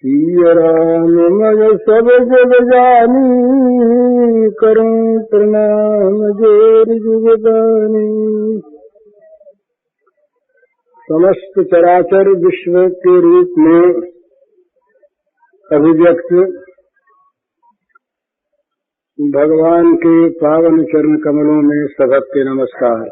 सिया राम मज सब जग जानी, करूं प्रणाम जोर जुगदानी। समस्त चराचर विश्व के रूप में अभिव्यक्त भगवान के पावन चरण कमलों में सबके नमस्कार।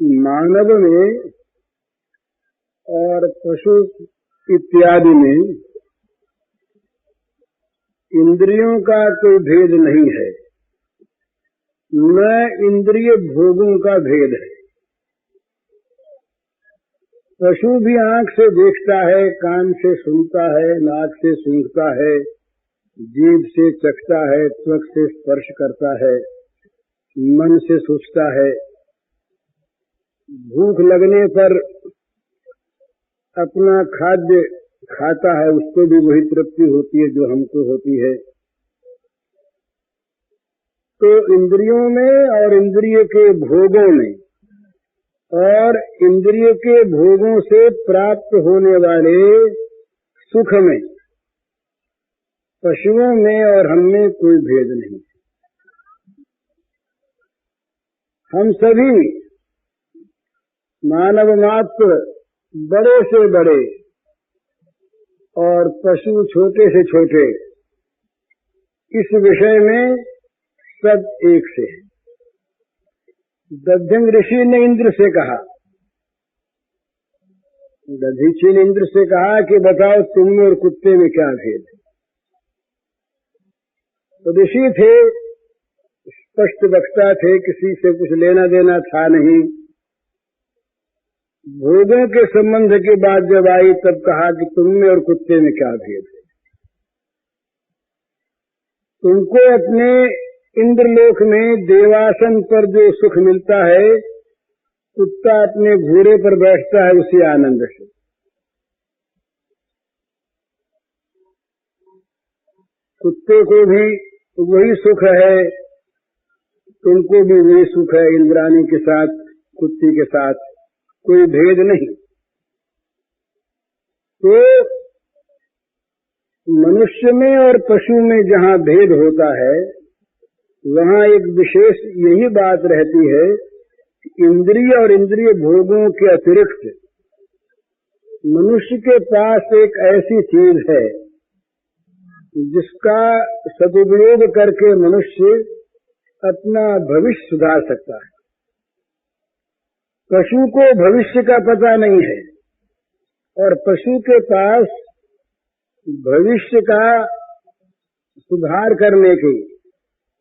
मानव में और पशु इत्यादि में इंद्रियों का कोई भेद नहीं है, न इंद्रिय भोगों का भेद है। पशु भी आंख से देखता है, कान से सुनता है, नाक से सूंघता है, जीभ से चखता है, त्वक से स्पर्श करता है, मन से सोचता है। भूख लगने पर अपना खाद्य खाता है, उसको भी वही तृप्ति होती है जो हमको होती है। तो इंद्रियों में और इंद्रिय के भोगों में और इंद्रिय के भोगों से प्राप्त होने वाले सुख में पशुओं में और हम में कोई भेद नहीं। हम सभी मानव मात्र बड़े से बड़े और पशु छोटे से छोटे इस विषय में सब एक से है। दध्यंग ऋषि ने इंद्र से कहा, दधीची ने इंद्र से कहा कि बताओ तुम में और कुत्ते में क्या भेद है। तो ऋषि थे, स्पष्ट वक्ता थे, किसी से कुछ लेना देना था नहीं। भोगों के संबंध की बात जब आई तब कहा कि तुम में और कुत्ते में क्या भेद है। तुमको अपने इंद्रलोक में देवासन पर जो सुख मिलता है, कुत्ता अपने घोड़े पर बैठता है उसी आनंद से। कुत्ते को भी वही सुख है, तुमको भी वही सुख है। इंद्राणी के साथ, कुत्ती के साथ कोई भेद नहीं। तो मनुष्य में और पशु में जहाँ भेद होता है, वहाँ एक विशेष यही बात रहती है कि इंद्रिय और इंद्रिय भोगों के अतिरिक्त मनुष्य के पास एक ऐसी चीज है जिसका सदुपयोग करके मनुष्य अपना भविष्य सुधार सकता है। पशु को भविष्य का पता नहीं है और पशु के पास भविष्य का सुधार करने की,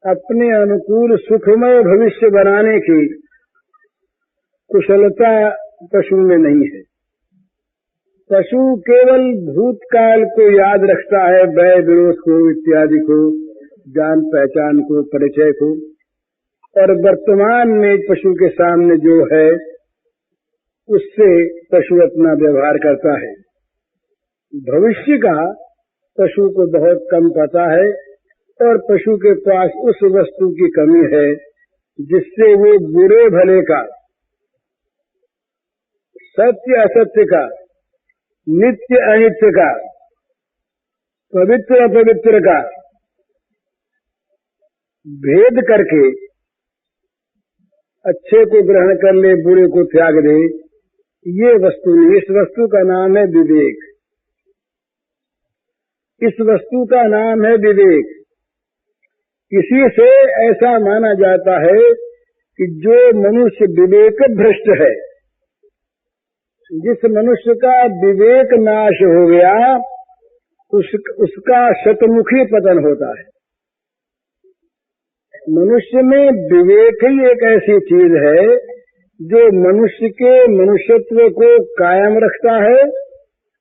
अपने अनुकूल सुखमय भविष्य बनाने की कुशलता पशु में नहीं है। पशु केवल भूतकाल को याद रखता है, व्यय विरोध को इत्यादि को, जान पहचान को, परिचय को, और वर्तमान में पशु के सामने जो है उससे पशु अपना व्यवहार करता है। भविष्य का पशु को बहुत कम पता है और पशु के पास उस वस्तु की कमी है जिससे वो बुरे भले का, सत्य असत्य का, नित्य अनित्य का, पवित्र अपवित्र का भेद करके अच्छे को ग्रहण कर ले, बुरे को त्याग दे। ये वस्तु नहीं, इस वस्तु का नाम है विवेक। इस वस्तु का नाम है विवेक। किसी से ऐसा माना जाता है कि जो मनुष्य विवेक भ्रष्ट है, जिस मनुष्य का विवेक नाश हो गया, उसका शतमुखी पतन होता है। मनुष्य में विवेक ही एक ऐसी चीज है जो मनुष्य के मनुष्यत्व को कायम रखता है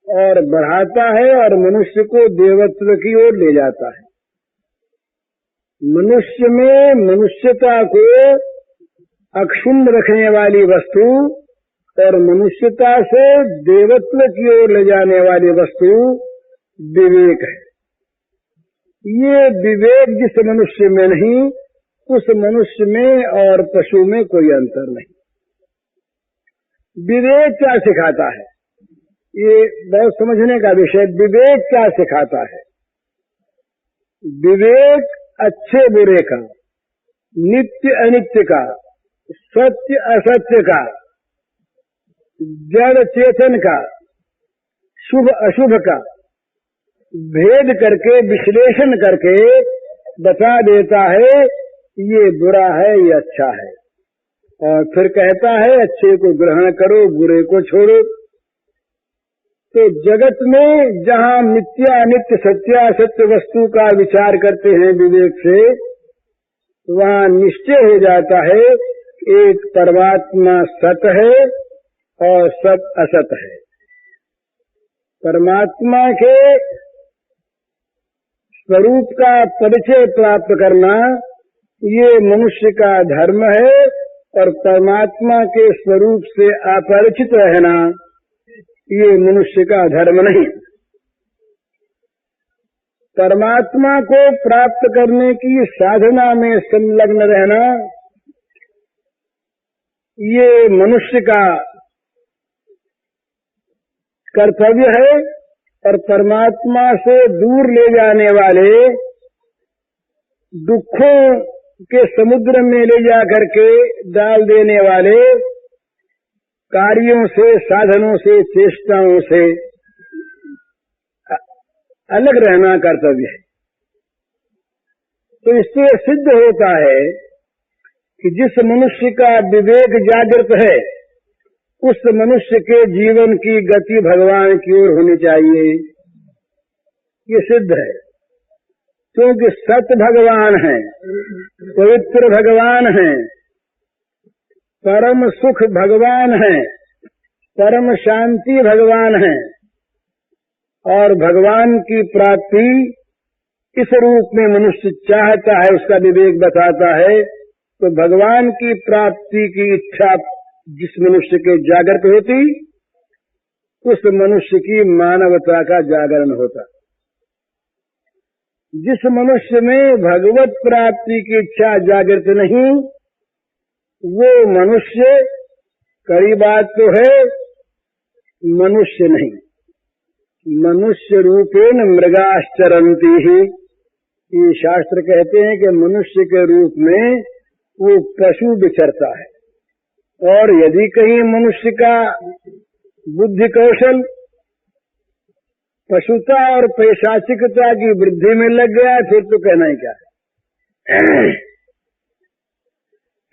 और बढ़ाता है और मनुष्य को देवत्व की ओर ले जाता है। मनुष्य में मनुष्यता को अक्षुण्ण रखने वाली वस्तु और मनुष्यता से देवत्व की ओर ले जाने वाली वस्तु विवेक है। ये विवेक जिस मनुष्य में नहीं, उस मनुष्य में और पशु में कोई अंतर नहीं। विवेक क्या सिखाता है, ये बहुत समझने का विषय। विवेक क्या सिखाता है? विवेक अच्छे बुरे का, नित्य अनित्य का, सत्य असत्य का, जड़ चेतन का, शुभ अशुभ का भेद करके, विश्लेषण करके बता देता है ये बुरा है, ये अच्छा है, और फिर कहता है अच्छे को ग्रहण करो, बुरे को छोड़ो। तो जगत में जहाँ मिथ्या अनित्य सत्य असत्य वस्तु का विचार करते हैं विवेक से, वहाँ निश्चय हो जाता है एक परमात्मा सत है और सत असत है। परमात्मा के स्वरूप का परिचय प्राप्त करना ये मनुष्य का धर्म है, और परमात्मा के स्वरूप से अपरिचित रहना ये मनुष्य का धर्म नहीं। परमात्मा को प्राप्त करने की साधना में संलग्न रहना ये मनुष्य का कर्तव्य है, और परमात्मा से दूर ले जाने वाले, दुखों के समुद्र में ले जाकर के डाल देने वाले कार्यों से, साधनों से, चेष्टाओं से अलग रहना कर्तव्य है। तो इससे सिद्ध होता है कि जिस मनुष्य का विवेक जागृत है, उस मनुष्य के जीवन की गति भगवान की ओर होनी चाहिए। ये सिद्ध है, क्योंकि सत्य भगवान है, पवित्र भगवान है, परम सुख भगवान है, परम शांति भगवान है, और भगवान की प्राप्ति इस रूप में मनुष्य चाहता है, उसका विवेक बताता है। तो भगवान की प्राप्ति की इच्छा जिस मनुष्य के जागृत होती, उस मनुष्य की मानवता का जागरण होता। जिस मनुष्य में भगवत प्राप्ति की इच्छा जागृत नहीं, वो मनुष्य, कड़ी बात तो है, मनुष्य नहीं, मनुष्य रूपेण मृगाश्चरन्ति ही। ये शास्त्र कहते हैं कि मनुष्य के रूप में वो पशु विचरता है। और यदि कहीं मनुष्य का बुद्धि कौशल पशुता और पैशाचिकता की वृद्धि में लग गया, फिर तो कहना ही क्या है।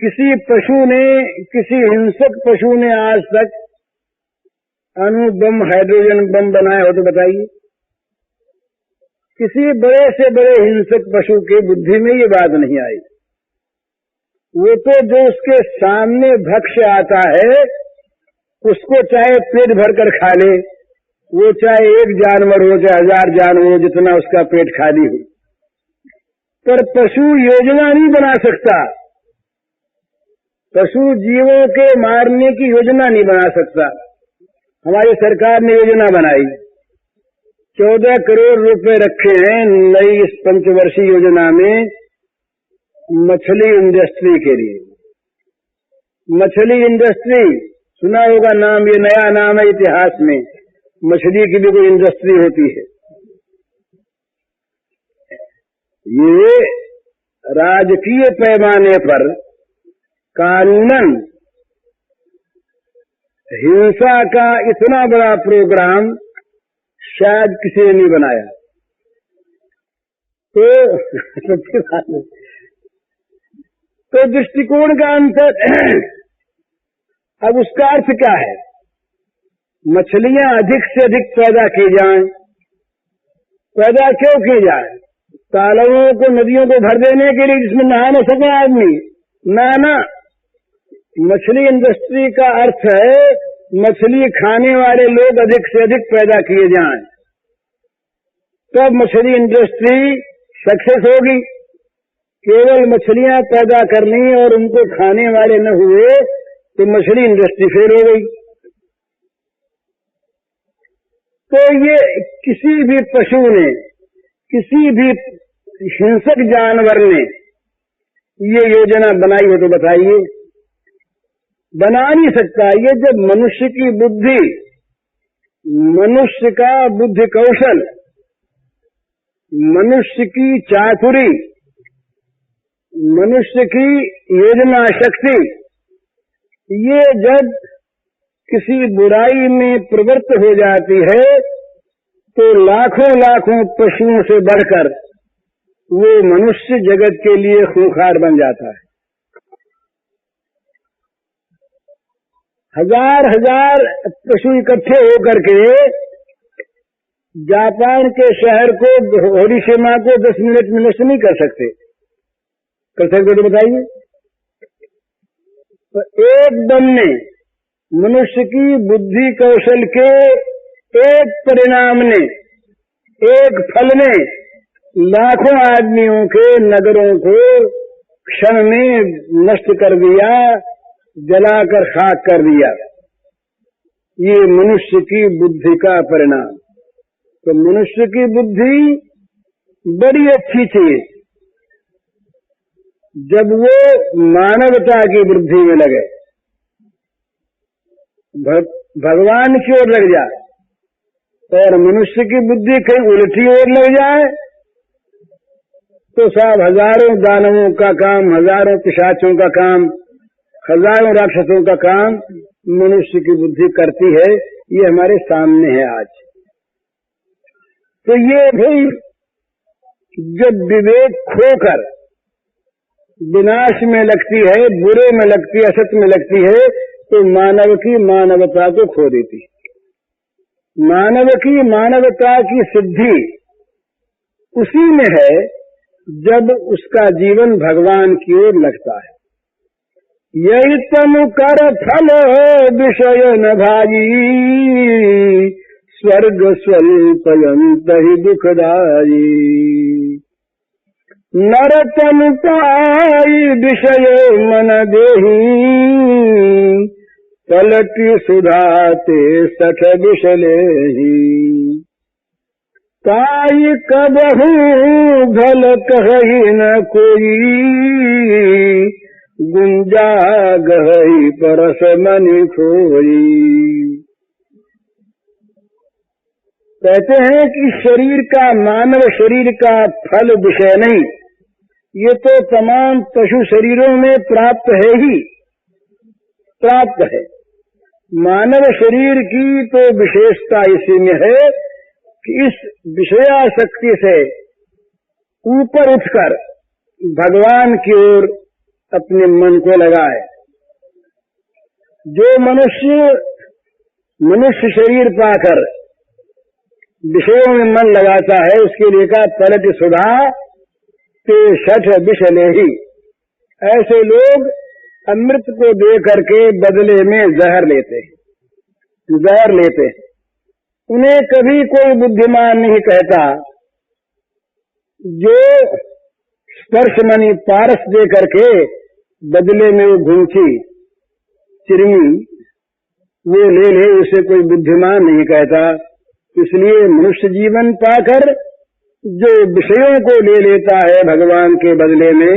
किसी पशु ने, किसी हिंसक पशु ने आज तक अणु बम, हाइड्रोजन बम बनाया हो तो बताइए। किसी बड़े से बड़े हिंसक पशु के बुद्धि में ये बात नहीं आई। वो तो जो उसके सामने भक्ष्य आता है, उसको चाहे पेट भरकर खा ले, वो चाहे एक जानवर हो चाहे 1000 जानवर हो, जितना उसका पेट खाली हो। पर पशु योजना नहीं बना सकता, पशु जीवों के मारने की योजना नहीं बना सकता। हमारी सरकार ने योजना बनाई, 14 करोड़ रुपए रखे हैं नई इस पंचवर्षीय योजना में मछली इंडस्ट्री के लिए। मछली इंडस्ट्री सुना होगा नाम, ये नया नाम है इतिहास में। मछली की भी कोई इंडस्ट्री होती है। ये राजकीय पैमाने पर कानूनन हिंसा का इतना बड़ा प्रोग्राम शायद किसी ने नहीं बनाया। तो दृष्टिकोण का अंतर। अब उसका अर्थ क्या है? मछलियां अधिक से अधिक पैदा की जाएं। पैदा क्यों की जाए? तालाबों को, नदियों को भर देने के लिए, जिसमें नहा न सके आदमी। ना, मछली इंडस्ट्री का अर्थ है मछली खाने वाले लोग अधिक से अधिक पैदा किए जाएं, तब मछली इंडस्ट्री सक्सेस होगी। केवल मछलियां पैदा करनी और उनको खाने वाले न हुए तो मछली इंडस्ट्री फेल हो गई। तो ये किसी भी पशु ने, किसी भी हिंसक जानवर ने ये योजना बनाई हो तो बताइए। बना नहीं सकता। ये जब मनुष्य की बुद्धि, मनुष्य का बुद्धि कौशल, मनुष्य की चातुरी, मनुष्य की योजना शक्ति, ये जब किसी बुराई में प्रवृत्त हो जाती है तो लाखों लाखों पशुओं से बढ़कर वो मनुष्य जगत के लिए खूंखार बन जाता है। हजार हजार पशु इकट्ठे होकर के जापान के शहर को, हिरोशिमा को 10 मिनट में नष्ट नहीं कर सकते। कर सकते तो बताइए। तो एक दम में मनुष्य की बुद्धि कौशल के एक परिणाम ने, एक फल ने लाखों आदमियों के नगरों को क्षण में नष्ट कर दिया, जलाकर खाक कर दिया। ये मनुष्य की बुद्धि का परिणाम। तो मनुष्य की बुद्धि बड़ी अच्छी चीज, जब वो मानवता की वृद्धि में लगे, भगवान की ओर लग जाए, और मनुष्य की बुद्धि कहीं उल्टी ओर लग जाए तो साहब हजारों दानवों का काम, हजारों पिशाचों का काम, हजारों राक्षसों का काम मनुष्य की बुद्धि करती है। ये हमारे सामने है आज। तो ये भाई जब विवेक खोकर विनाश में लगती है, बुरे में लगती है, असत में लगती है, तो मानव की मानवता को खो देती है। मानव की मानवता की सिद्धि उसी में है जब उसका जीवन भगवान की ओर लगता है। यही तनु कर फल विषय न भाई, स्वर्ग स्वल्पयंत ही दुखदाई। नर तनु पाई विषय मन देही, पलटी सुधाते सठ विषले ही। ताई कबहू भल कही न कोई, गुंजा गई परस मनि खोई। कहते हैं कि शरीर का, मानव शरीर का फल विषय नहीं, ये तो तमाम पशु शरीरों में प्राप्त है ही, प्राप्त है। मानव शरीर की तो विशेषता इसी में है कि इस विषयासक्ति से ऊपर उठकर भगवान की ओर अपने मन को लगाए। जो मनुष्य शरीर पाकर विषयों में मन लगाता है, उसके लिए का पलट सुधा ते सठ विषले ही। ऐसे लोग अमृत को दे करके बदले में जहर लेते हैं। उन्हें कभी कोई बुद्धिमान नहीं कहता। जो स्पर्शमणि पारस दे करके बदले में वो घूंची चिरमी वो ले, उसे कोई बुद्धिमान नहीं कहता। इसलिए मनुष्य जीवन पाकर जो विषयों को ले लेता है भगवान के बदले में,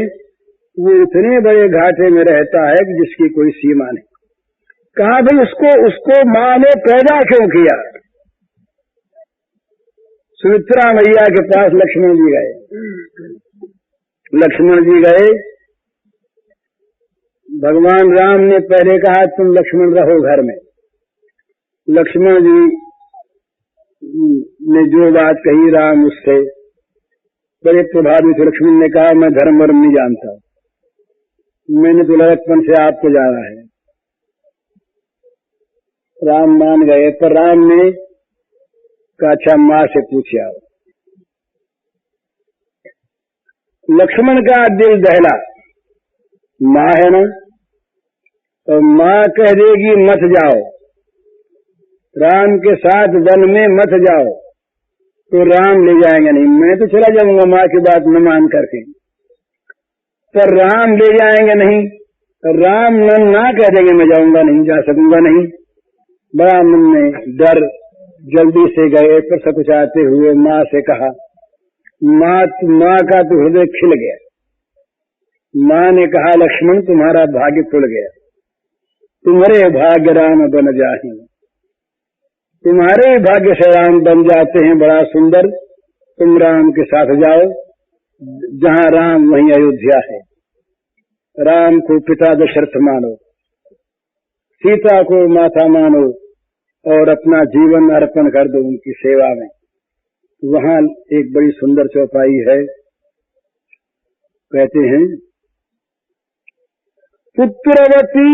वो इतने बड़े घाटे में रहता है कि जिसकी कोई सीमा नहीं। कहा भाई उसको माँ ने पैदा क्यों किया? सुमित्रा मैया के पास लक्ष्मण जी गए। भगवान राम ने पहले कहा तुम लक्ष्मण रहो घर में। लक्ष्मण जी ने जो बात कही राम उससे बड़े प्रभावित। लक्ष्मण ने कहा मैं धर्म वर्म नहीं जानता, मैंने तो लड़कपन से आपको जाना है। राम मान गए, पर राम ने कहा अच्छा माँ से पूछे आओ। लक्ष्मण का दिल दहला, माँ है ना, तो माँ कह देगी मत जाओ, राम के साथ वन में मत जाओ, तो राम ले जाएंगे नहीं। मैं तो चला जाऊंगा माँ की बात न मान करके, पर राम ले जाएंगे नहीं। राम ना कह देंगे मैं जाऊंगा नहीं, जा सकूंगा नहीं। बड़ा मन में डर, जल्दी से गए पर सकुचाते हुए माँ से कहा। माँ का तो हृदय खिल गया। माँ ने कहा, लक्ष्मण तुम्हारा भाग्य खुल गया, तुम्हारे भाग्य राम बन जाहि। तुम्हारे भाग्य से राम बन जाते हैं, बड़ा सुंदर। तुम राम के साथ जाओ, जहाँ राम वहीं अयोध्या है। राम को पिता दशरथ मानो, सीता को माता मानो और अपना जीवन अर्पण कर दो उनकी सेवा में। वहाँ एक बड़ी सुंदर चौपाई है। कहते हैं, पुत्रवती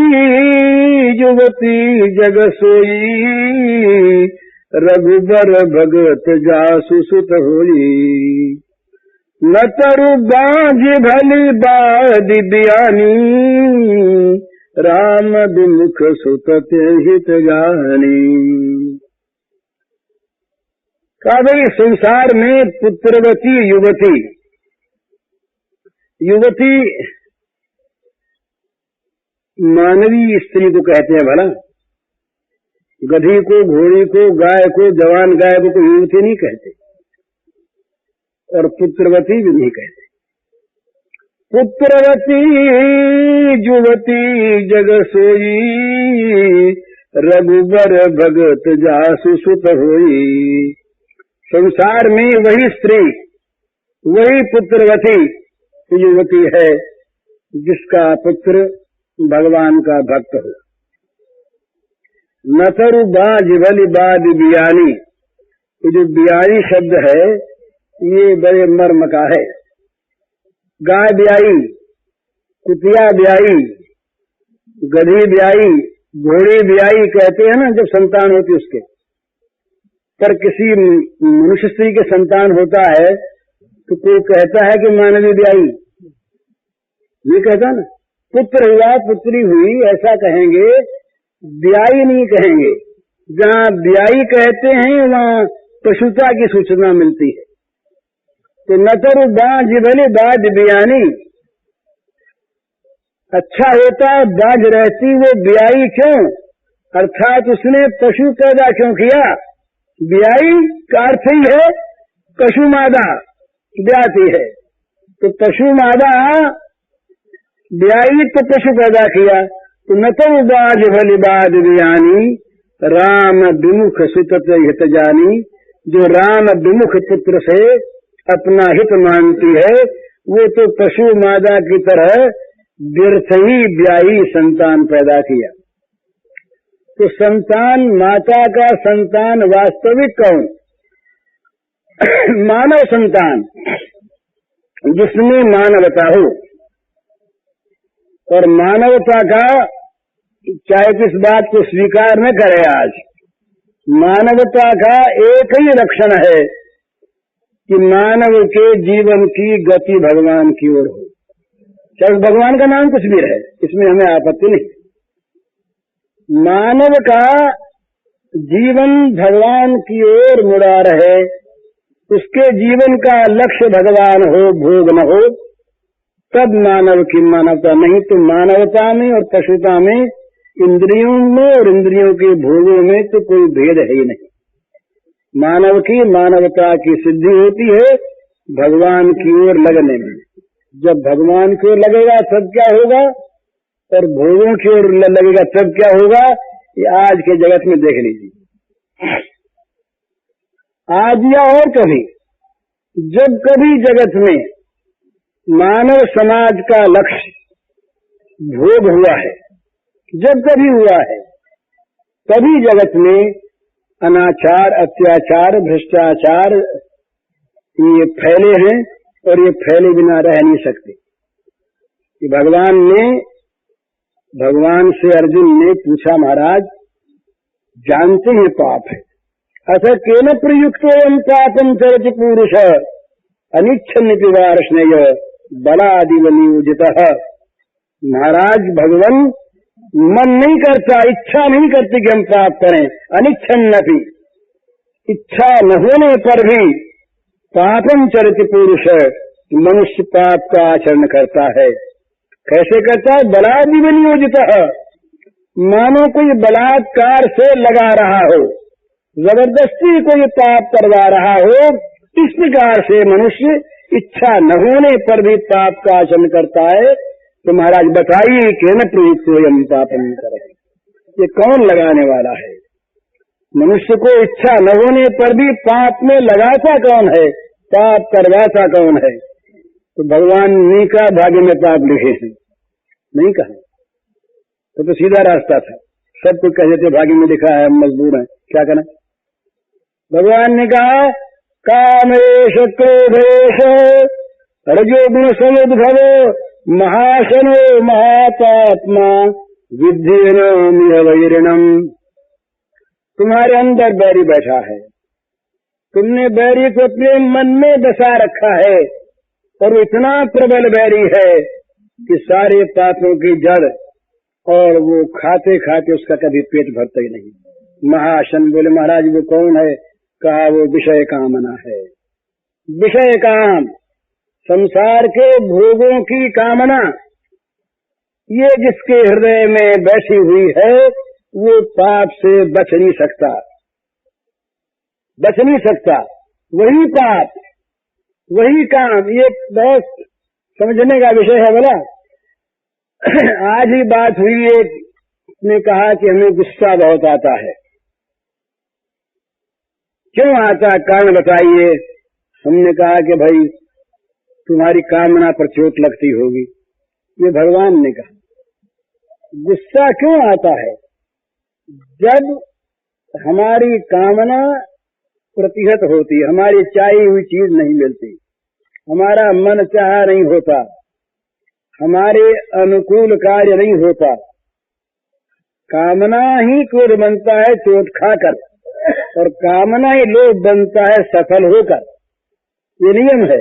युवती जग सोई, रघुबर भगत जासु सुत होई। न तरु बांझ भली बादि बियानी, राम विमुख सुत हित जानी। कहा भाई, संसार में पुत्रवती युवती, युवती मानवीय स्त्री को कहते हैं भला। गधी को, घोड़ी को, गाय को, जवान गाय को कोई युवती नहीं कहते, और पुत्रवती भी नहीं कहते। पुत्रवती युवती जग सोई, रघुबर भगत जासु सुत होई। संसार में वही स्त्री, वही पुत्रवती युवती है जिसका पुत्र भगवान का भक्त हो। नतरु बाज भली बाद बियानी, ये जो बियानी शब्द है ये बड़े मर्म का है। गाय ब्याई, कुतिया ब्याई, गधी ब्याई, घोड़ी ब्याई कहते हैं ना जब संतान होती उसके। पर किसी मनुष्य स्त्री के संतान होता है तो कोई कहता है कि मानवी ब्याई, ये कहता ना। पुत्र हुआ, पुत्री हुई, ऐसा कहेंगे, ब्याई नहीं कहेंगे। जहाँ ब्याई कहते हैं वहाँ पशुता की सूचना मिलती है। तो नतरु बाज भले बाज बियानी, अच्छा होता बाज रहती वो ब्याई क्यों, अर्थात उसने पशु पैदा क्यों किया। ब्याई का अर्थ ही है पशु मादा ब्याती है, तो पशु मादा ब्याई तो पशु पैदा किया। तो नतरु बाज भली बाज बियानी, राम विमुख सुत हित जानी। जो राम विमुख पुत्र से अपना हित मानती है वो तो पशु मादा की तरह व्यर्थ ही ब्याई संतान पैदा किया। तो संतान, माता का संतान वास्तविक कौन? मानव संतान, जिसमें मानवता हो। और मानवता का चाहे किस बात को स्वीकार न करे, आज मानवता का एक ही लक्षण है कि मानव के जीवन की गति भगवान की ओर हो। चाहे भगवान का नाम कुछ भी रहे, इसमें हमें आपत्ति नहीं। मानव का जीवन भगवान की ओर मुड़ा रहे, उसके जीवन का लक्ष्य भगवान हो, भोग न हो, तब मानव की मानवता। नहीं तो मानवता में और पशुता में, इंद्रियों में और इंद्रियों के भोगों में तो कोई भेद है ही नहीं। मानव की मानवता की सिद्धि होती है भगवान की ओर लगने में। जब भगवान की ओर लगेगा तब क्या होगा, और भोगों की ओर लगेगा तब क्या होगा, ये आज के जगत में देख लीजिए। आज या और कभी, जब कभी जगत में मानव समाज का लक्ष्य भोग हुआ है, जब कभी हुआ है, तभी जगत में अनाचार, अत्याचार, भ्रष्टाचार ये फैले हैं, और ये फैले बिना रह नहीं सकते। कि भगवान से अर्जुन ने पूछा, महाराज जानते हैं पाप है, अथ केन प्रयुक्तोऽयं पापं चरति पुरुष अनिच्छन्नपि वार्ष्णेय बलादिव नियोजितः। महाराज भगवान मन नहीं करता, इच्छा नहीं करती कि हम पाप करें। अनिच्छन्नपि, इच्छा न होने पर भी पापम चरति पुरुष, मनुष्य पाप का आचरण करता है। कैसे करता है? बलादिव नियोजितः, मानो कोई बलात्कार से लगा रहा हो, जबरदस्ती कोई पाप करवा रहा हो। इस प्रकार से मनुष्य इच्छा न होने पर भी पाप का आचरण करता है। तो महाराज बताइए कि न प्रीतोयम पापम करे, ये कौन लगाने वाला है? मनुष्य को इच्छा न होने पर भी पाप में लगाता कौन है, पाप करवाता कौन है? तो भगवान ने का भाग्य में पाप लिखे हैं, नहीं कहा तो सीधा रास्ता था। सब कुछ कह देते भाग्य में लिखा है, हम मजबूर हैं, क्या करना? भगवान ने कहा कामेश क्रोधेश रजोगुण समुद्भव महाशनो महापात्मा विद्येनो वैरिणम। तुम्हारे अंदर बैरी बैठा है, तुमने बैरी को अपने मन में बसा रखा है, और इतना प्रबल बैरी है कि सारे पापों की जड़, और वो खाते खाते उसका कभी पेट भरता ही नहीं। महाशन बोले महाराज वो कौन है? कहा वो विषय कामना है। विषय काम, संसार के भोगों की कामना, ये जिसके हृदय में बैठी हुई है वो पाप से बच नहीं सकता, बच नहीं सकता। वही पाप, वही काम, ये बहुत समझने का विषय है। बोला आज ही बात हुई, एक ने कहा कि हमें गुस्सा बहुत आता है। क्यों आता, कारण बताइए। हमने कहा कि भाई तुम्हारी कामना पर चोट लगती होगी। ये भगवान ने कहा गुस्सा क्यों आता है? जब हमारी कामना प्रतिहत होती, हमारी चाही हुई चीज नहीं मिलती, हमारा मन चाहा नहीं होता, हमारे अनुकूल कार्य नहीं होता, कामना ही क्रोध बनता है चोट खाकर, और कामना ही लोभ बनता है सफल होकर। ये नियम है,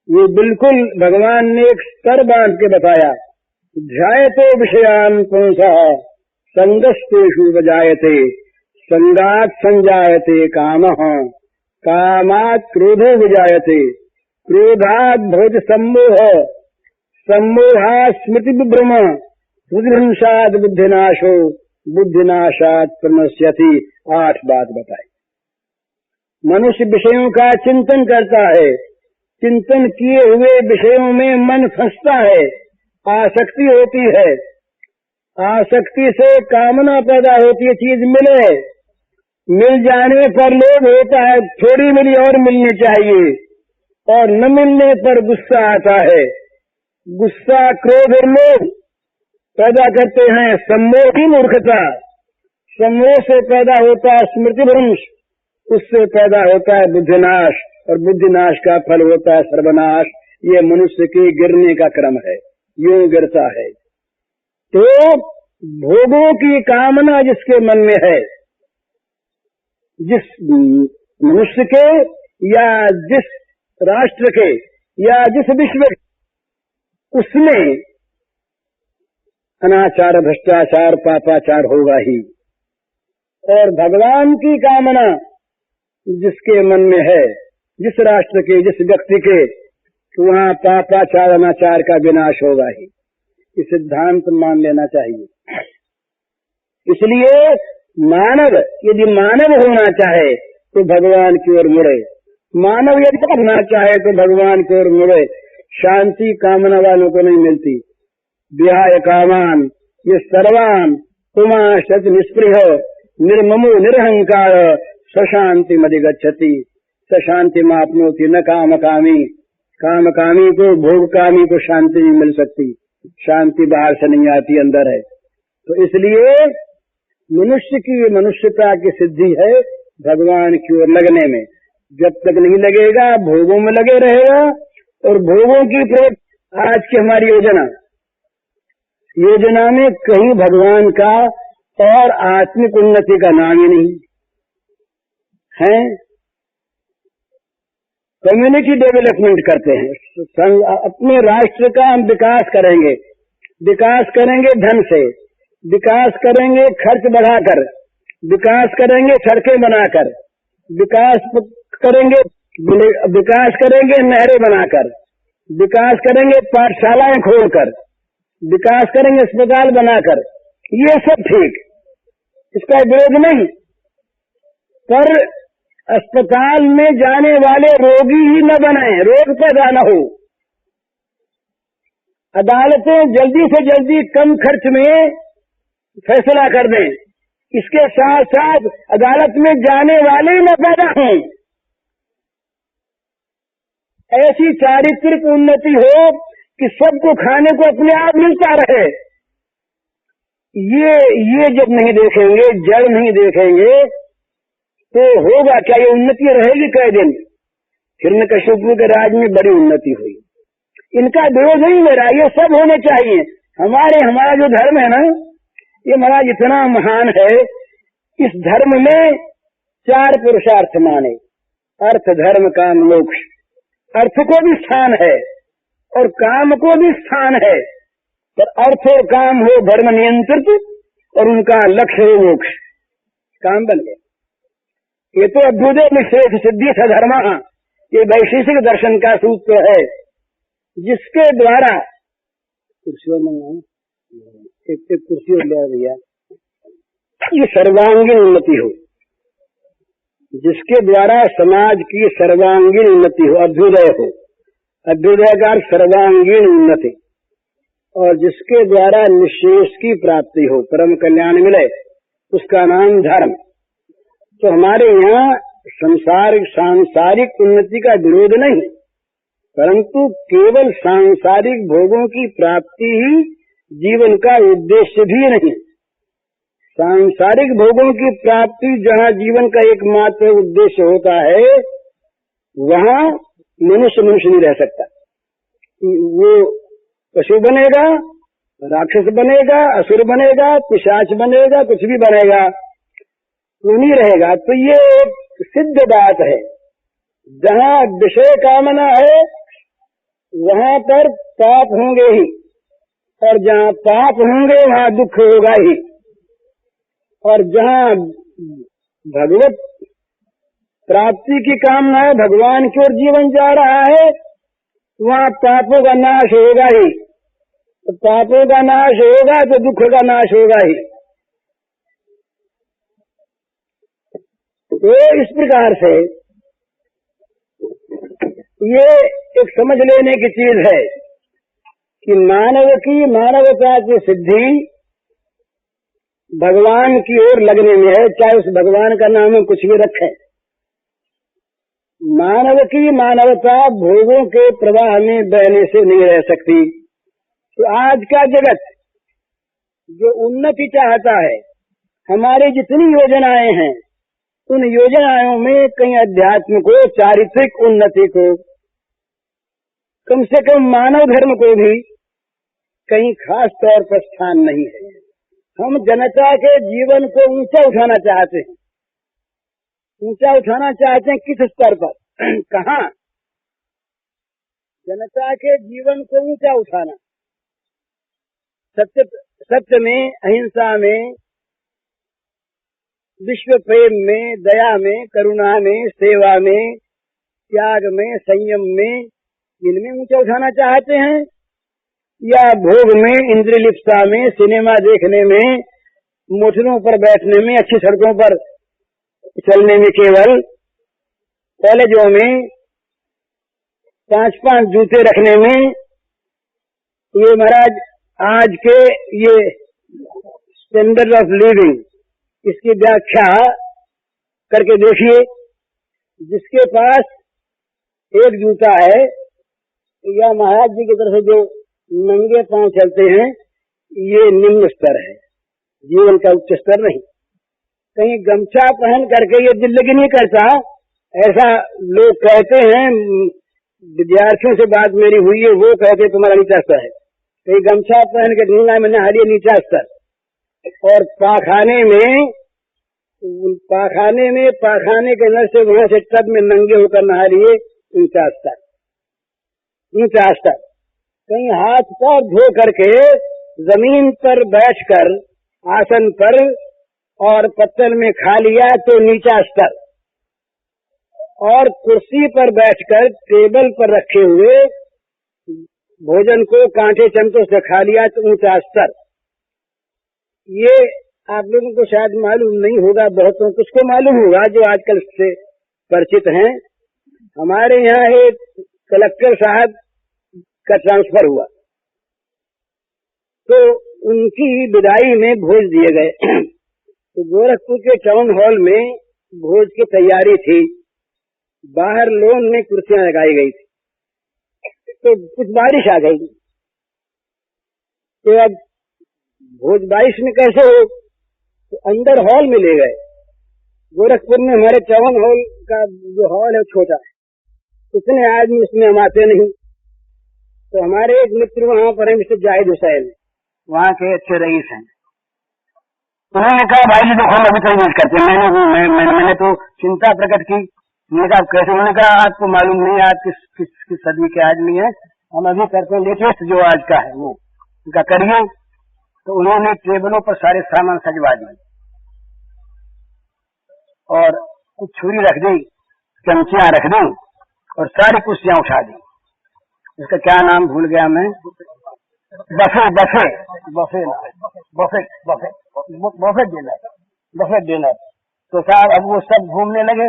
ये बिल्कुल भगवान ने एक स्तर बांध के बताया। ध्यायते विषयान पुंसा संगस्तेषु बजायते संगात संजायते कामः कामात् क्रोधो विजायते क्रोधात् भवति सम्मोह सम्मोहात् स्मृति विभ्रम बुद्धिभ्रंशात् बुद्धिनाशो बुद्धिनाशात् प्रणश्यति। 8 बात बताई। मनुष्य विषयों का चिंतन करता है, चिंतन किए हुए विषयों में मन फंसता है, आसक्ति होती है, आसक्ति से कामना पैदा होती है, चीज मिले, मिल जाने पर लोभ होता है, थोड़ी मिली और मिलनी चाहिए, और न मिलने पर गुस्सा आता है। गुस्सा क्रोध और लोभ पैदा करते हैं सम्मोह की मूर्खता, सम्मोह से पैदा होता है स्मृति भ्रंश, उससे पैदा होता है बुद्धिनाश, और बुद्धिनाश का फल होता है सर्वनाश। ये मनुष्य के गिरने का क्रम है, यूं गिरता है। तो भोगों की कामना जिसके मन में है, जिस मनुष्य के या जिस राष्ट्र के या जिस विश्व के, उसमें अनाचार भ्रष्टाचार पापाचार होगा ही। और भगवान की कामना जिसके मन में है, जिस राष्ट्र के, जिस व्यक्ति के, तो वहाँ पापाचार अनाचार का विनाश होगा ही। ये सिद्धांत मान लेना चाहिए। इसलिए मानव यदि मानव होना चाहे तो भगवान की ओर मुड़े, मानव यदि करना चाहे तो भगवान की ओर मुड़े। शांति कामना वालों को नहीं मिलती। विहाय कामान ये सर्वान पुमाशत निष्पृह निर्ममो निरहंकार सशांति मधिगच्छति। सशांति मापनोति न काम कामी, काम कामी को, भोग कामी को शांति नहीं मिल सकती। शांति बाहर से नहीं आती, अंदर है। तो इसलिए मनुष्य की मनुष्यता की सिद्धि है भगवान की ओर लगने में। जब तक नहीं लगेगा भोगों में लगे रहेगा, और भोगों की आज की हमारी योजना में कहीं भगवान का और आत्मिक उन्नति का नाम ही नहीं है। कम्युनिटी डेवलपमेंट करते हैं, अपने राष्ट्र का हम विकास करेंगे, विकास करेंगे धन से, विकास करेंगे खर्च बढ़ाकर, विकास करेंगे सड़कें बनाकर, विकास करेंगे नहरें बनाकर, विकास करेंगे पाठशालाएं खोलकर, विकास करेंगे अस्पताल बनाकर। ये सब ठीक, इसका विरोध नहीं, पर अस्पताल में जाने वाले रोगी ही न बने, रोग पैदा न हो। अदालतें जल्दी से जल्दी कम खर्च में फैसला कर दें, इसके साथ साथ अदालत में जाने वाले न पैदा हों, ऐसी चारित्रिक उन्नति हो कि सबको खाने को अपने आप मिलता रहे। ये जब नहीं देखेंगे, जड़ नहीं देखेंगे, तो होगा क्या? ये उन्नति रहेगी कई दिन? हिरण्यकशिपु के राज में बड़ी उन्नति हुई। इनका विरोध नहीं मेरा, ये सब होने चाहिए। हमारा जो धर्म है ना, ये महाराज इतना महान है। इस धर्म में 4 पुरुषार्थ माने, अर्थ धर्म काम मोक्ष। अर्थ को भी स्थान है और काम को भी स्थान है, पर अर्थ और काम हो धर्म नियंत्रित और उनका लक्ष्य हो मोक्ष। काम बन गया। ये तो अभ्युदय निश्रेष सिद्धि सधर्म, ये वैशेषिक दर्शन का सूत्र है, जिसके द्वारा कुर्सियों में एक कुर्सी ले भैया, ये सर्वांगीण उन्नति हो, जिसके द्वारा समाज की सर्वांगीण उन्नति हो, अभ्युदय हो। अभ्युदय का सर्वांगीण उन्नति, और जिसके द्वारा निश्रेष की प्राप्ति हो, परम कल्याण मिले, उसका नाम धर्म। तो हमारे यहाँ सांसारिक उन्नति का विरोध नहीं, परंतु केवल सांसारिक भोगों की प्राप्ति ही जीवन का उद्देश्य भी नहीं। सांसारिक भोगों की प्राप्ति जहाँ जीवन का एकमात्र उद्देश्य होता है, वहाँ मनुष्य नहीं रह सकता। वो पशु बनेगा, राक्षस बनेगा, असुर बनेगा, पिशाच बनेगा, कुछ भी बनेगा, वो नहीं रहेगा। तो ये एक सिद्ध बात है। जहाँ विषय कामना है वहाँ पर पाप होंगे ही, और जहाँ पाप होंगे वहाँ दुख होगा ही। और जहाँ भगवत प्राप्ति की कामना है, भगवान की ओर जीवन जा रहा है, वहाँ पापों का नाश होगा ही। तो पापों का नाश होगा तो दुख का नाश होगा ही। तो इस प्रकार से ये एक समझ लेने की चीज है कि मानव की मानवता की सिद्धि भगवान की ओर लगने में है, चाहे उस भगवान का नाम हम कुछ भी रखें। मानव की मानवता भोगों के प्रवाह में बहने से नहीं रह सकती। तो आज का जगत जो उन्नति चाहता है, हमारी जितनी योजनाएं हैं, उन योजनाओं में कहीं अध्यात्म को, चारित्रिक उन्नति को, कम से कम मानव धर्म को भी कहीं खास तौर पर स्थान नहीं है। हम जनता के जीवन को ऊंचा उठाना चाहते हैं। ऊंचा उठाना चाहते हैं किस स्तर पर? कहाँ? जनता के जीवन को ऊंचा उठाना, सत्य में, अहिंसा में, विश्व प्रेम में, दया में, करुणा में, सेवा में, त्याग में, संयम में, इनमें ऊंचा उठाना चाहते हैं, या भोग में, इंद्रियलिप्सा में, सिनेमा देखने में, मोटरों पर बैठने में, अच्छी सड़कों पर चलने में, केवल कॉलेजों में 5-5 जूते रखने में? ये महाराज आज के ये स्टैंडर्ड ऑफ लिविंग, इसकी व्याख्या करके देखिए। जिसके पास एक जूता है, या महाराज जी की तरफ से जो नंगे पांव चलते हैं, ये निम्न स्तर है, जीवन का उच्च स्तर नहीं। कहीं गमछा पहन करके ये जिंदगी नहीं करता, ऐसा लोग कहते हैं। विद्यार्थियों से बात मेरी हुई है, वो कहते तुम्हारा नीचा स्तर है। कहीं गमछा पहन के गंगा में नहा लिए, नीचा स्तर। और पाखाने के नल से वहां से टब में नंगे होकर नहा लिए, ऊंचा स्तर, ऊंचा स्तर। कहीं हाथ पैर धो करके जमीन पर बैठकर आसन पर और पत्तल में खा लिया तो नीचा स्तर, और कुर्सी पर बैठकर टेबल पर रखे हुए भोजन को कांटे चमचों से खा लिया तो ऊंचा स्तर। ये आप लोगों को शायद मालूम नहीं होगा, बहुतों कुछ को मालूम होगा जो आजकल से परिचित हैं। हमारे यहाँ एक कलेक्टर साहब का ट्रांसफर हुआ, तो उनकी विदाई में भोज दिए गए। तो गोरखपुर के टाउन हॉल में भोज की तैयारी थी, बाहर लोन में कुर्सियां लगाई गई थी। तो कुछ बारिश आ गई, तो अब भोज बारिश में कैसे हो, तो अंदर हॉल में ले गए। गोरखपुर में हमारे टाउन हॉल का जो हॉल है छोटा है, इतने आदमी उसमें हम आते नहीं। तो हमारे एक मित्र वहाँ पर है, मिस्टर जाहिद हुसैन, वहाँ के अच्छे रईस हैं। उन्होंने कहा भाई जी देखो हम अभी तक यूज करते हैं। मैंने तो चिंता प्रकट की। मैंने कहा कैसे? उन्होंने कहा आपको मालूम नहीं आप किस सदी के आदमी है, हम अभी करते हैं लेटेस्ट जो आज का है वो उनका करिए। तो उन्होंने टेबलों पर सारे सामान सजवा दिए और कुछ छुरी रख दी, चमचियां रख दी और सारी कुर्सियां उठा दी। इसका क्या नाम भूल गया मैं, बफे डिनर। तो साहब अब वो सब घूमने लगे,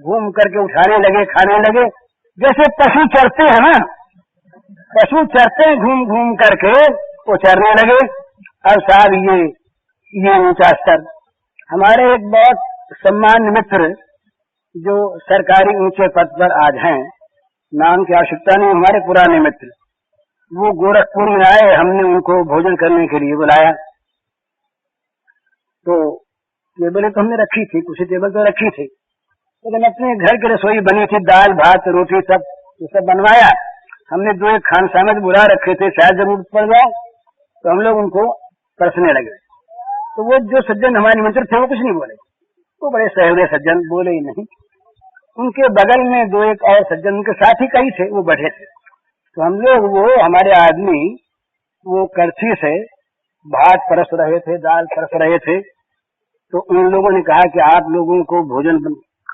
घूम करके उठाने लगे, खाने लगे, जैसे पशु चरते हैं ना, पशु चरते हैं घूम घूम करके वो चरने लगे। अब साहब ये ऊंचा स्तर। हमारे एक बहुत सम्मान्य मित्र जो सरकारी ऊंचे पद पर आज हैं, नाम की आवश्यकता नहीं, हमारे पुराने मित्र, वो गोरखपुर में आए, हमने उनको भोजन करने के लिए बुलाया। तो टेबलें तो हमने रखी थी, कुछ टेबल तो रखी थी, लेकिन अपने घर की रसोई बनी थी, दाल भात रोटी सब ये सब बनवाया। हमने दो एक खानसामे बुला रखे थे, शायद जरूरत पड़ जाए, तो हम लोग उनको परसने लगे। तो वो जो सज्जन हमारे मित्र थे वो कुछ नहीं बोले, वो बड़े सहृदय सज्जन, बोले ही नहीं। उनके बगल में दो एक और सज्जन उनके साथ ही कई थे, वो बैठे थे। तो हम लोग वो हमारे आदमी वो करछी से भात परस रहे थे, दाल परस रहे थे। तो उन लोगों ने कहा कि आप लोगों को भोजन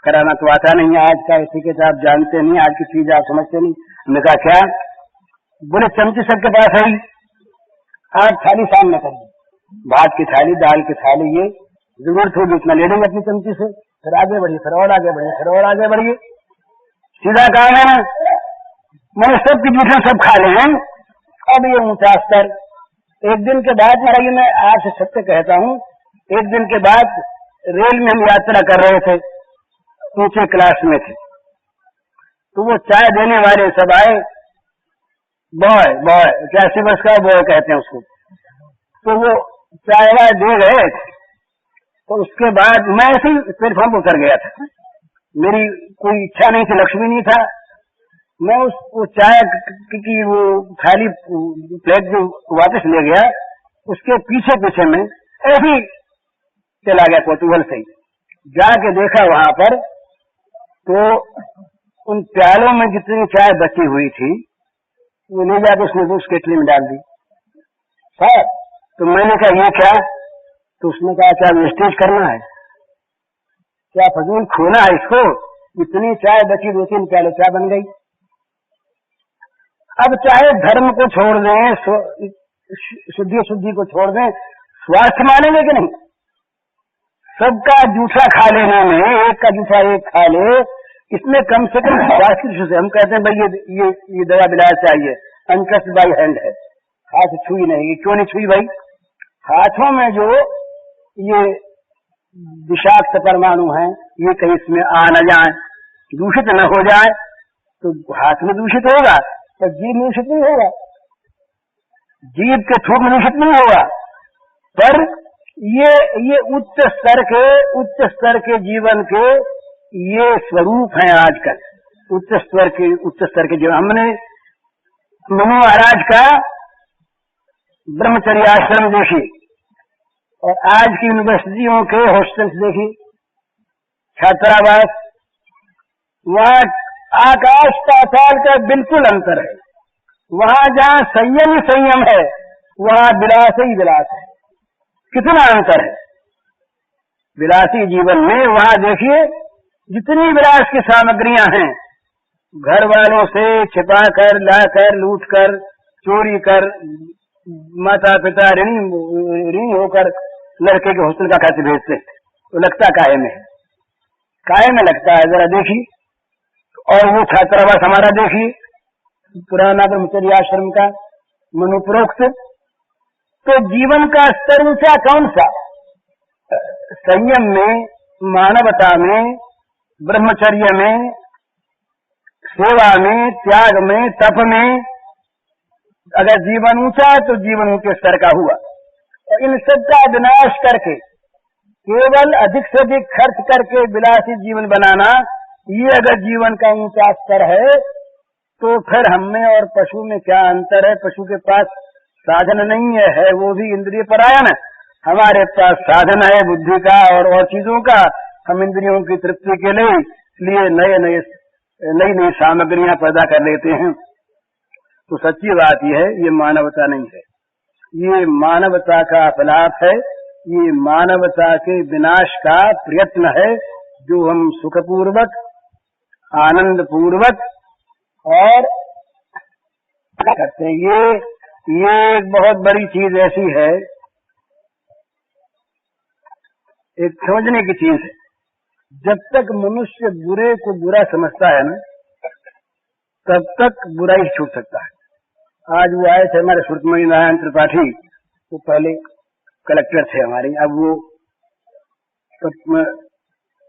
कराना तो आता नहीं है, आज का एटिकेट आप जानते नहीं, आज की चीज आप समझते नहीं। हमने कहा क्या? बोले चमची सबके पास है, आप थाली सामने करिए, भात की थाली, दाल की थाली, ये जरूरत होगी उतना ले लेंगे अपनी चमची से, फिर आगे बढ़िए, फिर और आगे बढ़िए, फिर और आगे बढ़िए। सीधा काम है ना, मैंने सबकी जूठे सब खा ले हैं। अब ये ऊंचा स्तर। एक दिन के बाद मैं आपसे सत्य कहता हूँ, एक दिन के बाद रेल में हम यात्रा कर रहे थे, ऊंचे क्लास में थे। तो वो चाय देने वाले सब आए, बॉय क्या बस का बॉय कहते हैं उसको। तो वो चाय वाय दे गए। तो उसके बाद मैं ऐसे ही प्लेटफॉर्म पर उतर गया था, मेरी कोई इच्छा नहीं थी, लक्ष्मी नहीं था। मैं उस चाय की वो थाली प्लेट जो वापस ले गया, उसके पीछे पीछे में ऐसे ही चला गया कौतूहल से। जाके देखा वहां पर, तो उन प्यालों में जितनी चाय बची हुई थी वो ले जाकर उसने उस केटली में डाल दी। साहब तो मैंने कहा ये क्या? तो उसने कहा क्या वेस्टेज करना है, क्या फजूल खोना है इसको? इतनी चाय बची, 2-3 प्याले चाय बन गई। अब चाहे धर्म को छोड़ दें, शुद्धि को छोड़ दें, स्वास्थ्य मानेंगे कि नहीं? सबका जूठा खा लेने में, एक का जूठा एक खा ले, इसमें कम से कम स्वास्थ्य से हम कहते हैं भाई ये दवा बिलाया चाहिए, अनटच्ड बाय हैंड है, हाथ छुई नहीं। क्यों नहीं छुई भाई? हाथों में जो ये विषाक्त परमाणु हैं, ये कहीं इसमें आ न जाए, दूषित न हो जाए, तो हाथ में दूषित होगा तो जीभ में दूषित नहीं होगा, जीभ के थूक में दूषित नहीं होगा। पर ये उच्च स्तर के जीवन के ये स्वरूप हैं आजकल, उच्च स्तर के जीवन। हमने मनु महाराज का ब्रह्मचर्य आश्रम देखी और आज की यूनिवर्सिटियों के हॉस्टल्स देखी, छात्रावास, वहाँ आकाश पाताल का बिल्कुल अंतर है। वहाँ जहाँ संयम है, वहाँ विलास ही विलास है। कितना अंतर है विलासी जीवन में। वहाँ देखिए जितनी विलास की सामग्रियां हैं, घर वालों से छिपा कर, लाकर, लूट कर, चोरी कर, माता पिता ऋणी होकर लड़के के हॉस्टल का खर्च भेजते, तो लगता काहे में है? काहे में लगता है जरा देखिए। और वो छात्रावास हमारा देखिए, पुराना ब्रह्मचर्य आश्रम का मनुप्रोक्त, तो जीवन का स्तर ऊंचा कौन सा? संयम में, मानवता में, ब्रह्मचर्य में, सेवा में, त्याग में, तप में। अगर जीवन ऊंचा है तो जीवन ऊंचे स्तर का हुआ। और इन सब का विनाश करके केवल अधिक से अधिक खर्च करके विलासी जीवन बनाना, ये अगर जीवन का ऊंचा स्तर है तो फिर हम में और पशु में क्या अंतर है? पशु के पास साधन नहीं है वो भी इंद्रिय परायण। हमारे पास साधन है बुद्धि का और चीजों का। हम इंद्रियों की तृप्ति के लिए नई नई सामग्रियां पैदा कर लेते हैं। तो सच्ची बात यह है, ये मानवता नहीं है, ये मानवता का अपलाप है, ये मानवता के विनाश का प्रयत्न है, जो हम सुखपूर्वक, आनंद पूर्वक और करते हैं। ये एक बहुत बड़ी चीज ऐसी है, एक समझने की चीज है। जब तक मनुष्य बुरे को बुरा समझता है ना, तब तक बुराई छूट सकता है। आज वो आए थे हमारे सुरतमणि नारायण त्रिपाठी, वो पहले कलेक्टर थे हमारे, अब वो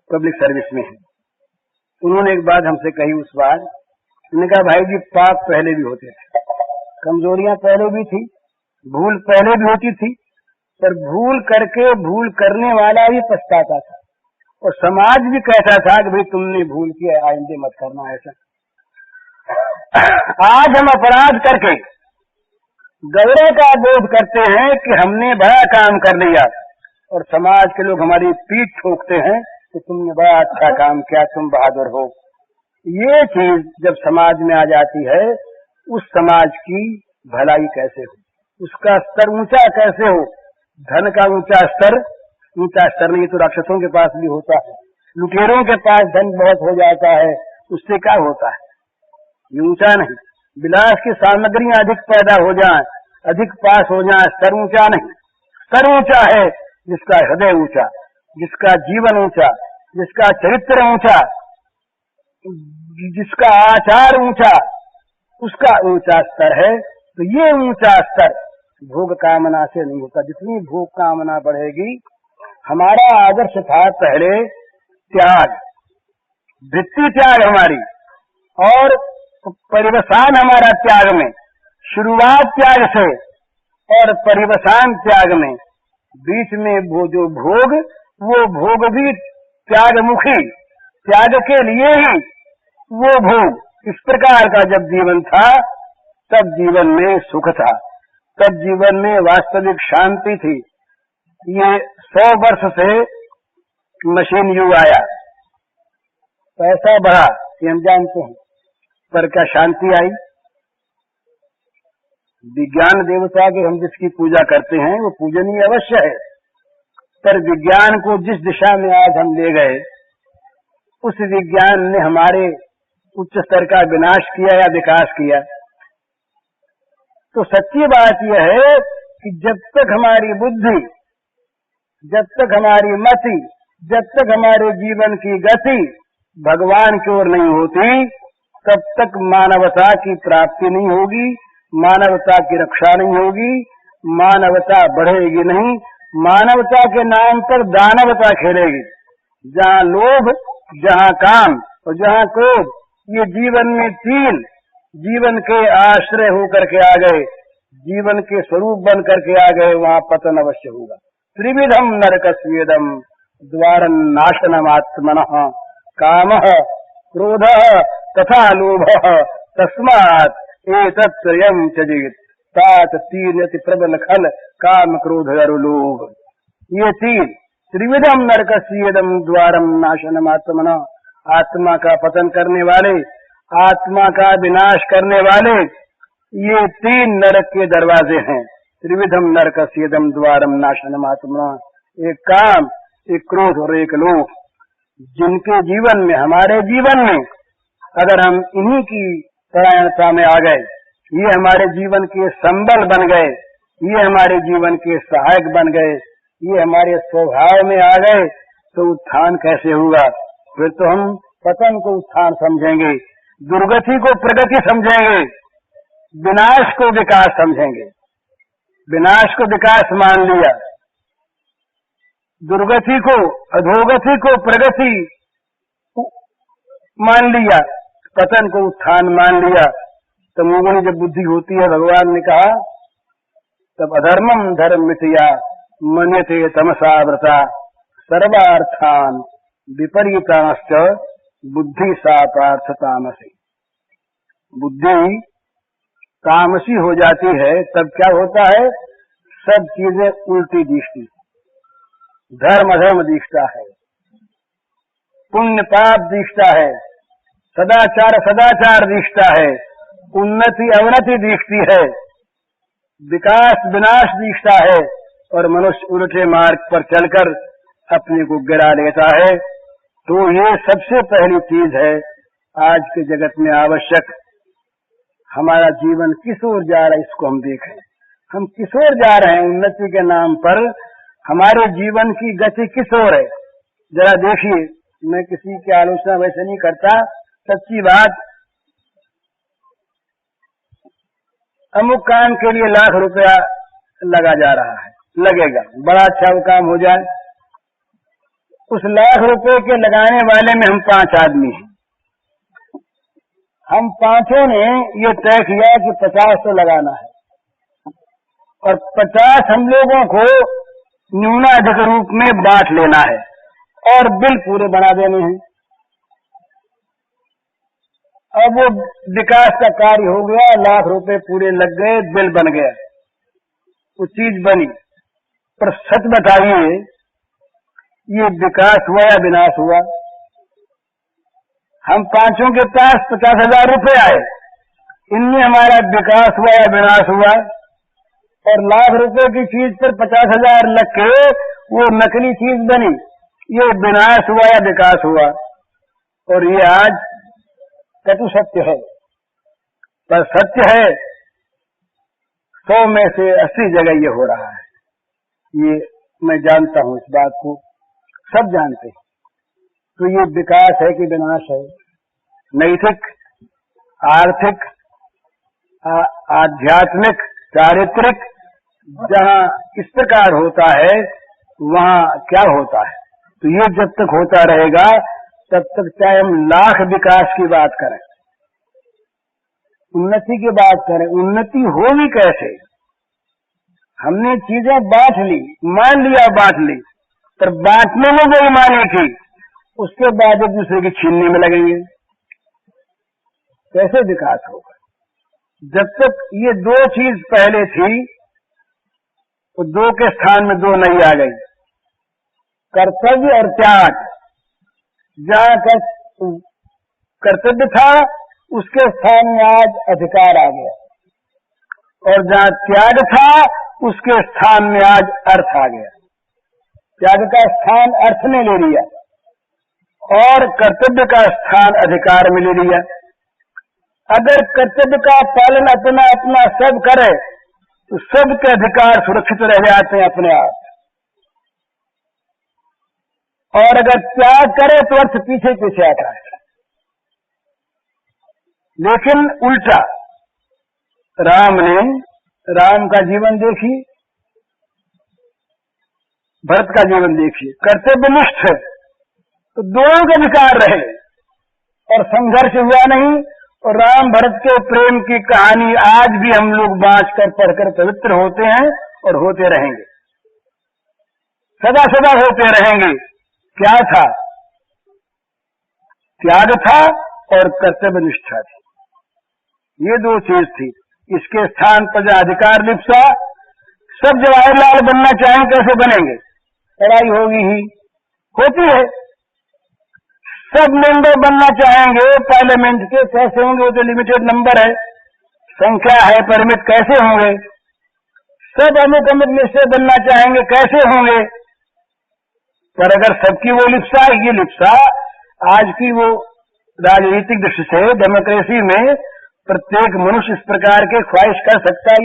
पब्लिक सर्विस में है। उन्होंने एक बात हमसे कही उस बार, उन्होंने कहा भाई जी पाप पहले भी होते थे, कमजोरियां पहले भी थी, भूल पहले भी होती थी, पर भूल करके भूल करने वाला भी पछताता था और समाज भी कहता था कि भाई तुमने भूल किया, आइंदे मत करना ऐसा। आज हम अपराध करके गौरव का बोध करते हैं कि हमने बड़ा काम कर लिया और समाज के लोग हमारी पीठ ठोकते हैं कि तुमने बड़ा अच्छा काम किया, तुम बहादुर हो। ये चीज जब समाज में आ जाती है, उस समाज की भलाई कैसे हो, उसका स्तर ऊंचा कैसे हो? धन का ऊंचा स्तर नहीं तो राक्षसों के पास भी होता है, लुटेरों के पास धन बहुत हो जाता है, उससे क्या होता है? ये ऊंचा नहीं। विलास की सामग्रियां अधिक पैदा हो जाएं, अधिक पास हो जाएं, स्तर ऊंचा नहीं। स्तर ऊंचा है जिसका हृदय ऊंचा, जिसका जीवन ऊंचा, जिसका चरित्र ऊंचा, जिसका आचार ऊंचा, उसका ऊंचा स्तर है। तो ये ऊंचा स्तर भोग कामना से नहीं होता। जितनी भोग कामना बढ़ेगी, हमारा आदर्श था पहले त्याग, वृत्ति त्याग हमारी, और परिवसान हमारा त्याग में, शुरुआत त्याग से और परिवसान त्याग में, बीच में वो जो भोग, वो भोग भी त्यागमुखी, त्याग के लिए ही वो भोग। इस प्रकार का जब जीवन था, तब जीवन में सुख था, तब जीवन में वास्तविक शांति थी। ये 100 वर्ष से मशीन युग आया, पैसा बढ़ा, ये हम जानते हैं, पर क्या शांति आई? विज्ञान देवता के हम जिसकी पूजा करते हैं वो पूजनीय अवश्य है, पर विज्ञान को जिस दिशा में आज हम ले गए, उस विज्ञान ने हमारे उच्च स्तर का विनाश किया या विकास किया? तो सच्ची बात यह है कि जब तक हमारी बुद्धि, जब तक हमारी मति, जब तक हमारे जीवन की गति भगवान की ओर नहीं होती, तब तक मानवता की प्राप्ति नहीं होगी, मानवता की रक्षा नहीं होगी, मानवता बढ़ेगी नहीं, मानवता के नाम पर दानवता खेलेगी। जहाँ लोभ, जहाँ काम और जहाँ क्रोध, ये जीवन में तीन जीवन के आश्रय होकर के आ गए, जीवन के स्वरूप बन करके आ गए, वहाँ पतन अवश्य होगा। त्रिविधम नरकस्येदम द्वारं नाशनमात्मनः कामः क्रोधः तथा लोभः तस्मात् एतत्त्रयं त्यजेत् तात तीर्यति प्रबल खल काम क्रोध लोभ। ये तीन, त्रिविधम नरकस्येदम द्वारं नाशनमात्मनः, आत्मा का पतन करने वाले, आत्मा का विनाश करने वाले, ये तीन नरक के दरवाजे हैं। त्रिविधम नरकस्येदम द्वारं नाशनमात्मनः, एक काम, एक क्रोध और एक लोभ। जिनके जीवन में, हमारे जीवन में अगर हम इन्हीं की परायणता में आ गए, ये हमारे जीवन के संबल बन गए, ये हमारे जीवन के सहायक बन गए, ये हमारे स्वभाव में आ गए, तो उत्थान कैसे होगा? फिर तो हम पतन को उत्थान समझेंगे, दुर्गति को प्रगति समझेंगे, विनाश को विकास समझेंगे। विनाश को विकास मान लिया, दुर्गति को अधोगति को प्रगति मान लिया, पतन को उत्थान मान लिया। तमोगुणी जब बुद्धि होती है, भगवान ने कहा, तब अधर्मम धर्म मिथया मन्यते तमसावृता सर्वार्थान विपरीताश्च बुद्धि सा पार्थ तामसी। बुद्धि तामसी हो जाती है तब क्या होता है, सब चीजें उल्टी दिखती, धर्म अधर्म दिखता है, पुण्य पाप दिखता है, सदाचार सदाचार दिखता है, उन्नति अवनति दिखती है, विकास विनाश दिखता है, और मनुष्य उल्टे मार्ग पर चलकर अपने को गिरा लेता है। तो ये सबसे पहली चीज है आज के जगत में आवश्यक। हमारा जीवन किस ओर जा रहा है इसको हम देखें, हम किस ओर जा रहे हैं उन्नति के नाम पर, हमारे जीवन की गति किस ओर है जरा देखिए। मैं किसी की आलोचना वैसे नहीं करता, सच्ची बात। अमुक काम के लिए लाख रुपया लगा जा रहा है, लगेगा, बड़ा अच्छा वो काम हो जाए, उस लाख रुपए के लगाने वाले में हम 5 आदमी हैं, हम पांचों ने ये तय किया कि 50 तो लगाना है, और 50 हम लोगों को न्यूनाधिक रूप में बांट लेना है और बिल पूरे बना देने हैं। अब वो विकास का कार्य हो गया, लाख रुपए पूरे लग गए, बिल बन गया, वो चीज बनी। पर सच बताइए, ये विकास हुआ या विनाश हुआ? हम पांचों के पास 50,000 रुपए आए, इनमें हमारा विकास हुआ या विनाश हुआ? और लाख रुपए की चीज पर 50,000 लग के वो नकली चीज बनी, ये विनाश हुआ या विकास हुआ? और ये आज कटु सत्य है, पर सत्य है 100 में से 80 जगह ये हो रहा है। ये मैं जानता हूं, इस बात को सब जानते हैं। तो ये विकास है कि विनाश है? नैतिक, आर्थिक, आध्यात्मिक, चारित्रिक, जहां इस प्रकार होता है वहां क्या होता है? तो ये जब तक होता रहेगा तब तक चाहे हम लाख विकास की बात करें, उन्नति की बात करें, उन्नति होगी कैसे? हमने चीजें बांट ली, मान लिया बांट ली, पर बांटने में जो मानी थी उसके बाद एक दूसरे की छीनने में लगेंगे, कैसे विकास होगा? जब तक ये 2 चीज पहले थी तो 2 के स्थान में 2 नहीं आ गई, कर्तव्य और त्याग। जहां कर्तव्य था उसके स्थान में आज अधिकार आ गया, और जहां त्याग था उसके स्थान में आज अर्थ आ गया। त्याग का स्थान अर्थ ने ले लिया और कर्तव्य का स्थान अधिकार में ले लिया। अगर कर्तव्य का पालन अपना अपना सब करे तो सबके अधिकार सुरक्षित रह जाते हैं अपने आप, और अगर त्याग करे तो अर्थ पीछे पीछे आता है। लेकिन उल्टा, राम का जीवन देखिए, भरत का जीवन देखिए, कर्तव्यनिष्ठ तो दोनों के अधिकार रहे और संघर्ष हुआ नहीं। और राम भरत के प्रेम की कहानी आज भी हम लोग बांचकर पढ़कर पवित्र होते हैं और होते रहेंगे, सदा सदा होते रहेंगे। क्या था? त्याग था और कर्तव्य निष्ठा थी, ये 2 चीज थी। इसके स्थान पर अधिकार लिप्सा, सब जवाहरलाल बनना चाहें कैसे बनेंगे? लड़ाई होगी ही, होती है। सब मेंबर बनना चाहेंगे पार्लियामेंट के, कैसे होंगे? वो तो लिमिटेड नंबर है, संख्या है परिमित, कैसे होंगे? सब अमुक अमुक में से बनना चाहेंगे, कैसे होंगे? पर अगर सबकी वो लिप्सा, ये लिप्सा आज की वो राजनीतिक दृष्टि से डेमोक्रेसी में प्रत्येक मनुष्य इस प्रकार के ख्वाहिश कर सकता है,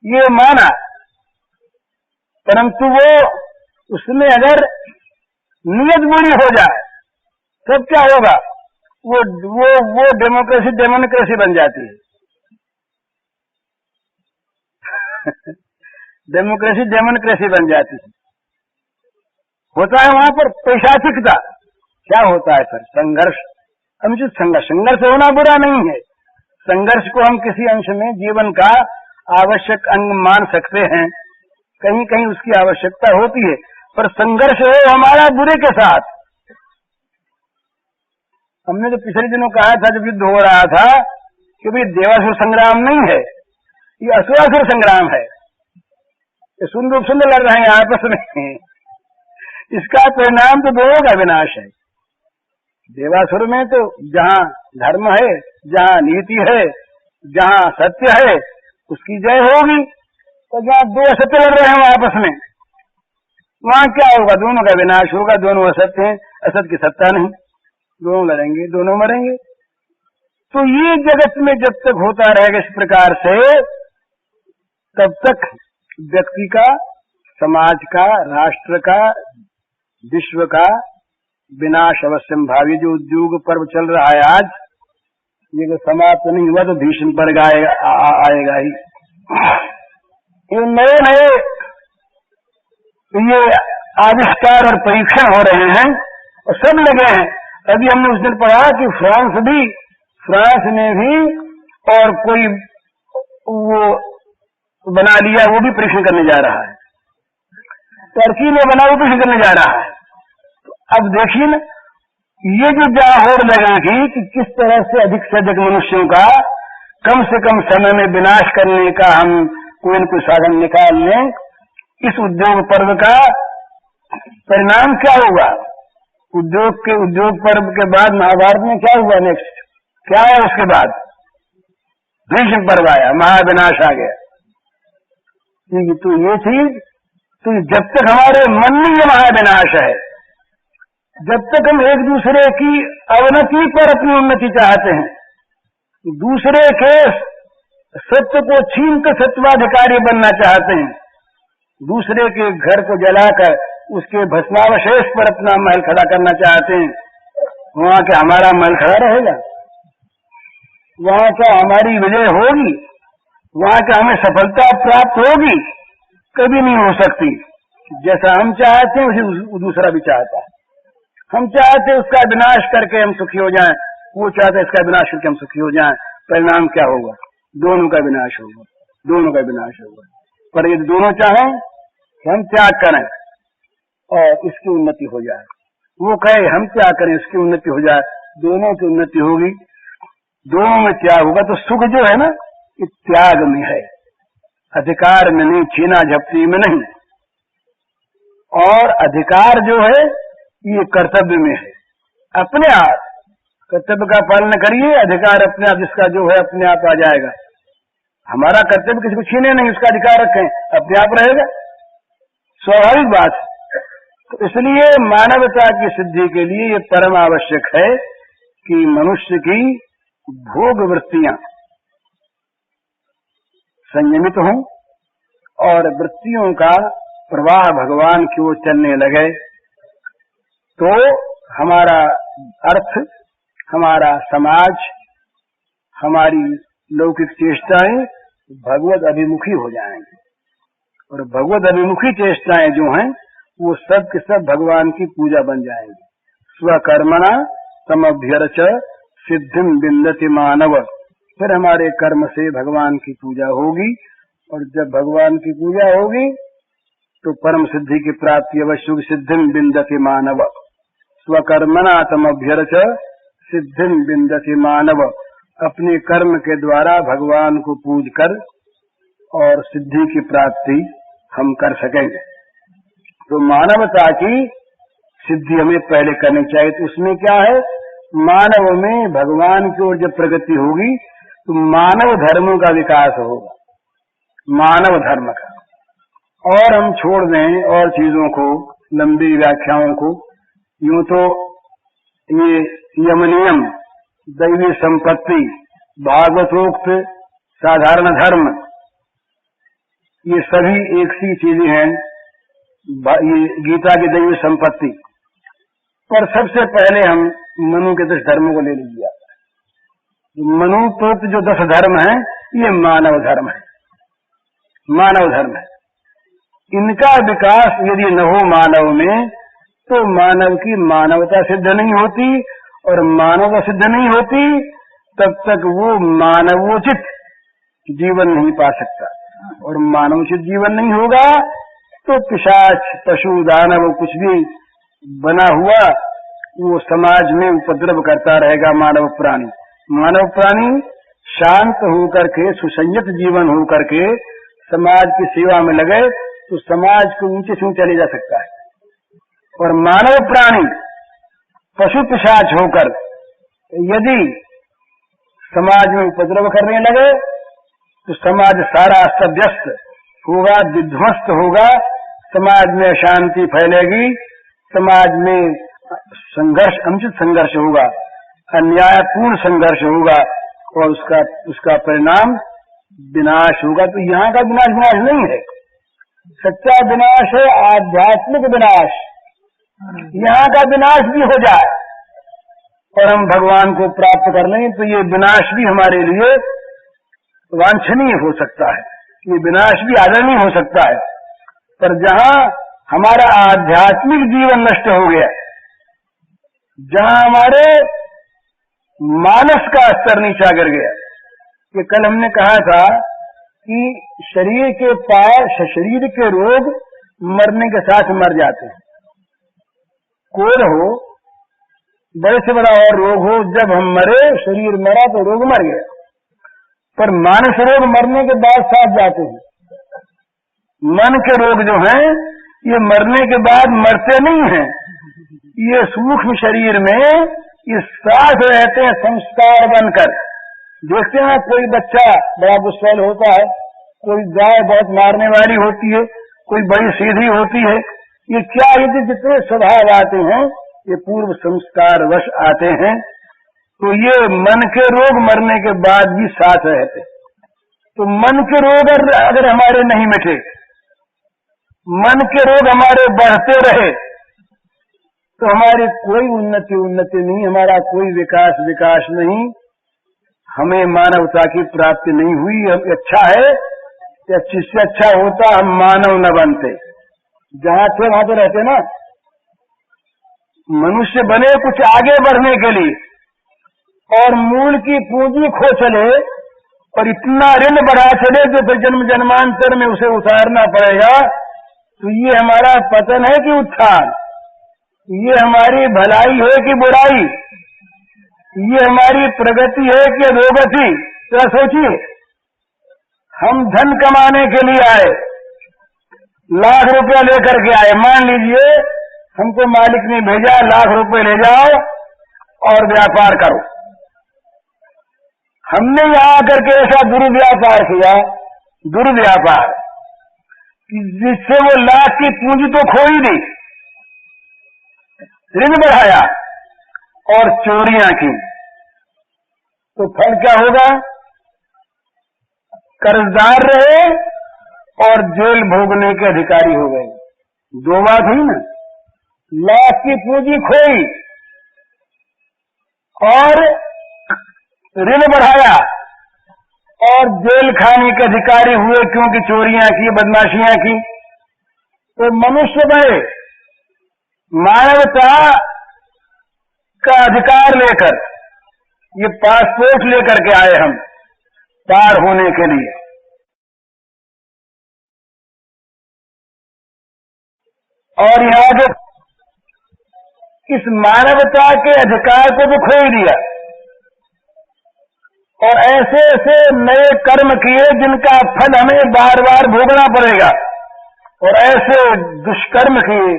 ये माना, परंतु वो उसमें अगर नियत बुरी हो जाए तब क्या होगा? वो डेमोक्रेसी बन जाती है। डेमोक्रेसी डेमोक्रेसी बन जाती है। होता है वहां पर पैशाचिकता। क्या होता है फिर? संघर्ष, अनुचित संघर्ष। संघर्ष होना बुरा नहीं है, संघर्ष को हम किसी अंश में जीवन का आवश्यक अंग मान सकते हैं, कहीं कहीं उसकी आवश्यकता होती है, पर संघर्ष हो हमारा बुरे के साथ। हमने तो पिछले दिनों कहा था जब युद्ध हो रहा था कि भाई देवासुर संग्राम नहीं है, ये असुरासुर संग्राम है। ये सुंदर लड़ रहे हैं आपस में, इसका परिणाम तो दोनों का विनाश है। देवासुर में तो जहाँ धर्म है, जहाँ नीति है, जहाँ सत्य है, उसकी जय होगी, तो जहाँ दो असत्य लड़ रहे हैं आपस में, वहां क्या होगा? दोनों का विनाश होगा। दोनों असत्य हैं, असत्य की सत्ता नहीं, दोनों लड़ेंगे, दोनों मरेंगे। तो ये जगत में जब तक होता रहेगा इस प्रकार से, तब तक व्यक्ति का, समाज का, राष्ट्र का, विश्व का विनाश अवश्यम भावी। जो उद्योग पर्व चल रहा है आज, ये तो समाप्त नहीं हुआ तो भीषण पर्व आएगा ही। ये नए नए ये आविष्कार और परीक्षण हो रहे हैं और सब लगे हैं। अभी हमने उस दिन पढ़ा कि फ्रांस ने भी और कोई वो बना लिया, वो भी परीक्षण करने जा रहा है। टर्की ने बना, वो परीक्षण करने जा रहा है। तो अब देखिए ना, ये जो होड़ लगेगी कि किस तरह से अधिक मनुष्यों का कम से कम समय में विनाश करने का हम कोई न कोई साधन निकाल लें। इस उद्योग पर्व का परिणाम क्या होगा? उद्योग पर्व के बाद महाभारत में क्या हुआ? नेक्स्ट क्या है? उसके बाद भीष्म पर्व आया, महाविनाश आ गया। तो ये चीज, तो जब तक हमारे मन में ये महाविनाश है, जब तक हम एक दूसरे की अवनति पर अपनी उन्नति चाहते हैं, दूसरे के सत्य को छीन कर सत्वाधिकारी बनना चाहते हैं, दूसरे के घर को जलाकर उसके भस्मावशेष पर अपना महल खड़ा करना चाहते हैं, वहां क्या हमारा महल खड़ा रहेगा? वहां क्या हमारी विजय होगी? वहां क्या हमें सफलता प्राप्त होगी? कभी नहीं हो सकती। जैसा हम चाहते हैं उसी दूसरा भी चाहता है। हम चाहते हैं उसका विनाश करके हम सुखी हो जाएं, वो चाहते हैं इसका विनाश करके हम सुखी हो जाएं। परिणाम क्या होगा? दोनों का विनाश होगा, दोनों का विनाश होगा। पर यदि दोनों चाहें कि हम त्याग करें और इसकी उन्नति हो जाए, वो कहे हम त्याग करें इसकी उन्नति हो जाए, दोनों की उन्नति होगी, दोनों में त्याग होगा। तो सुख जो है ना, ये त्याग में है, अधिकार में नहीं, छीना झपटी में नहीं। और अधिकार जो है ये कर्तव्य में है। अपने आप कर्तव्य का पालन करिए, अधिकार अपने आप जिसका जो है अपने आप आ जाएगा। हमारा कर्तव्य किसी को छीने नहीं, उसका अधिकार रखें, अपने आप रहेगा, स्वाभाविक बात। तो इसलिए मानवता की सिद्धि के लिए ये परम आवश्यक है कि मनुष्य की भोग वृत्तियां संयमित हों और वृत्तियों का प्रवाह भगवान की ओर चलने लगे, तो हमारा अर्थ, हमारा समाज, हमारी लौकिक चेष्टाएं भगवत अभिमुखी हो जाएंगी। और भगवत अभिमुखी चेष्टाएं जो हैं वो सब के सब भगवान की पूजा बन जाएंगी। स्वकर्मणा समभ्यर्च सिद्धिम विन्दति मानव। फिर हमारे कर्म से भगवान की पूजा होगी, और जब भगवान की पूजा होगी तो परम सिद्धि की प्राप्ति अवश्य। सिद्धिम विन्दति मानव, स्वकर्मणा समभ्यर्च सिद्धिम विन्दति मानव। अपने कर्म के द्वारा भगवान को पूज कर और सिद्धि की प्राप्ति हम कर सकेंगे। तो मानवता की सिद्धि हमें पहले करनी चाहिए। तो उसमें क्या है? मानव में भगवान की ओर जब प्रगति होगी तो मानव धर्मों का विकास होगा, मानव धर्म का। और हम छोड़ दें और चीजों को, लंबी व्याख्याओं को। यूं तो ये यम नियम, दैवी संपत्ति, भागवतोक्त साधारण धर्म, ये सभी एक सी चीजें हैं, ये गीता की दैवी संपत्ति। पर सबसे पहले हम मनु के 10 धर्मों को ले लीजिए। मनुप्रोक्त जो 10 धर्म हैं ये मानव धर्म है। मानव धर्म है। इनका विकास यदि न हो मानव में, तो मानव की मानवता सिद्ध नहीं होती, और मानवता सिद्ध नहीं होती तब तक वो मानवोचित जीवन नहीं पा सकता, और मानवोचित जीवन नहीं होगा तो पिशाच, पशु, दानव कुछ भी बना हुआ वो समाज में उपद्रव करता रहेगा। मानव प्राणी शांत होकर के, सुसंयत जीवन होकर के समाज की सेवा में लगे तो समाज को ऊंचे से ऊंचा ले जा सकता है। और मानव प्राणी पशु पिशाच होकर यदि समाज में उपद्रव करने लगे तो समाज सारा अस्त-व्यस्त होगा, विध्वस्त होगा, समाज में अशांति फैलेगी, समाज में संघर्ष, अनुचित संघर्ष होगा, अन्यायपूर्ण संघर्ष होगा, और उसका परिणाम विनाश होगा। तो यहाँ का विनाश नहीं है, सच्चा विनाश है आध्यात्मिक विनाश। यहाँ का विनाश भी हो जाए और हम भगवान को प्राप्त कर लें तो ये विनाश भी हमारे लिए वांछनीय हो सकता है, ये विनाश भी आदरणीय हो सकता है। पर जहाँ हमारा आध्यात्मिक जीवन नष्ट हो गया, जहाँ हमारे मानस का स्तर नीचा गिर गया, कि कल हमने कहा था कि शरीर के रोग मरने के साथ मर जाते हैं। कोल हो, बड़े से बड़ा और रोग हो, जब हम मरे, शरीर मरा तो रोग मर गया, पर मानस रोग मरने के बाद साथ जाते हैं। मन के रोग जो हैं ये मरने के बाद मरते नहीं हैं, ये सूक्ष्म शरीर में ये साथ रहते हैं संस्कार बनकर। देखते हैं कोई बच्चा बड़ा गुस्सैल होता है, कोई गाय बहुत मारने वाली होती है, कोई बड़ी सीधी होती है, ये क्या यदि जितने स्वभाव आते हैं ये पूर्व संस्कार वश आते हैं। तो ये मन के रोग मरने के बाद भी साथ रहते। तो मन के रोग अगर हमारे नहीं मिटे, मन के रोग हमारे बढ़ते रहे तो हमारी कोई उन्नति नहीं, हमारा कोई विकास नहीं, हमें मानवता की प्राप्ति नहीं हुई। हम अच्छा है कि अच्छी से अच्छा होता हम मानव न बनते। जहाँ थे वहां तो रहते ना। मनुष्य बने कुछ आगे बढ़ने के लिए, और मूल की पूंजी खो चले और इतना ऋण बढ़ा चले जो फिर जन्म जन्मांतर में उसे उतारना पड़ेगा। तो ये हमारा पतन है कि उत्थान? ये हमारी भलाई है कि बुराई? ये हमारी प्रगति है कि अधोगति? जरा सोचिए, हम धन कमाने के लिए आए, लाख रुपया लेकर के आए। मान लीजिए हमको मालिक ने भेजा, लाख रुपए ले जाओ और व्यापार करो। हमने यहाँ करके ऐसा दुर्व्यापार किया, दुर्व्यापार, जिससे वो लाख की पूंजी तो खो ही दी, ऋण बढ़ाया और चोरियां की। तो फल क्या होगा? कर्जदार रहे और जेल भोगने के अधिकारी हो गए। दो बात हुई ना, लाख की पूंजी खोई और ऋण बढ़ाया और जेल खाने के अधिकारी हुए, क्योंकि चोरियां की, बदमाशियां की। तो मनुष्य बने मानवता का अधिकार लेकर, ये पासपोर्ट लेकर के आए हम पार होने के लिए। और यहाँ के इस मानवता के अधिकार को तो खो दिया, और ऐसे ऐसे नए कर्म किए जिनका फल हमें बार बार भोगना पड़ेगा, और ऐसे दुष्कर्म किए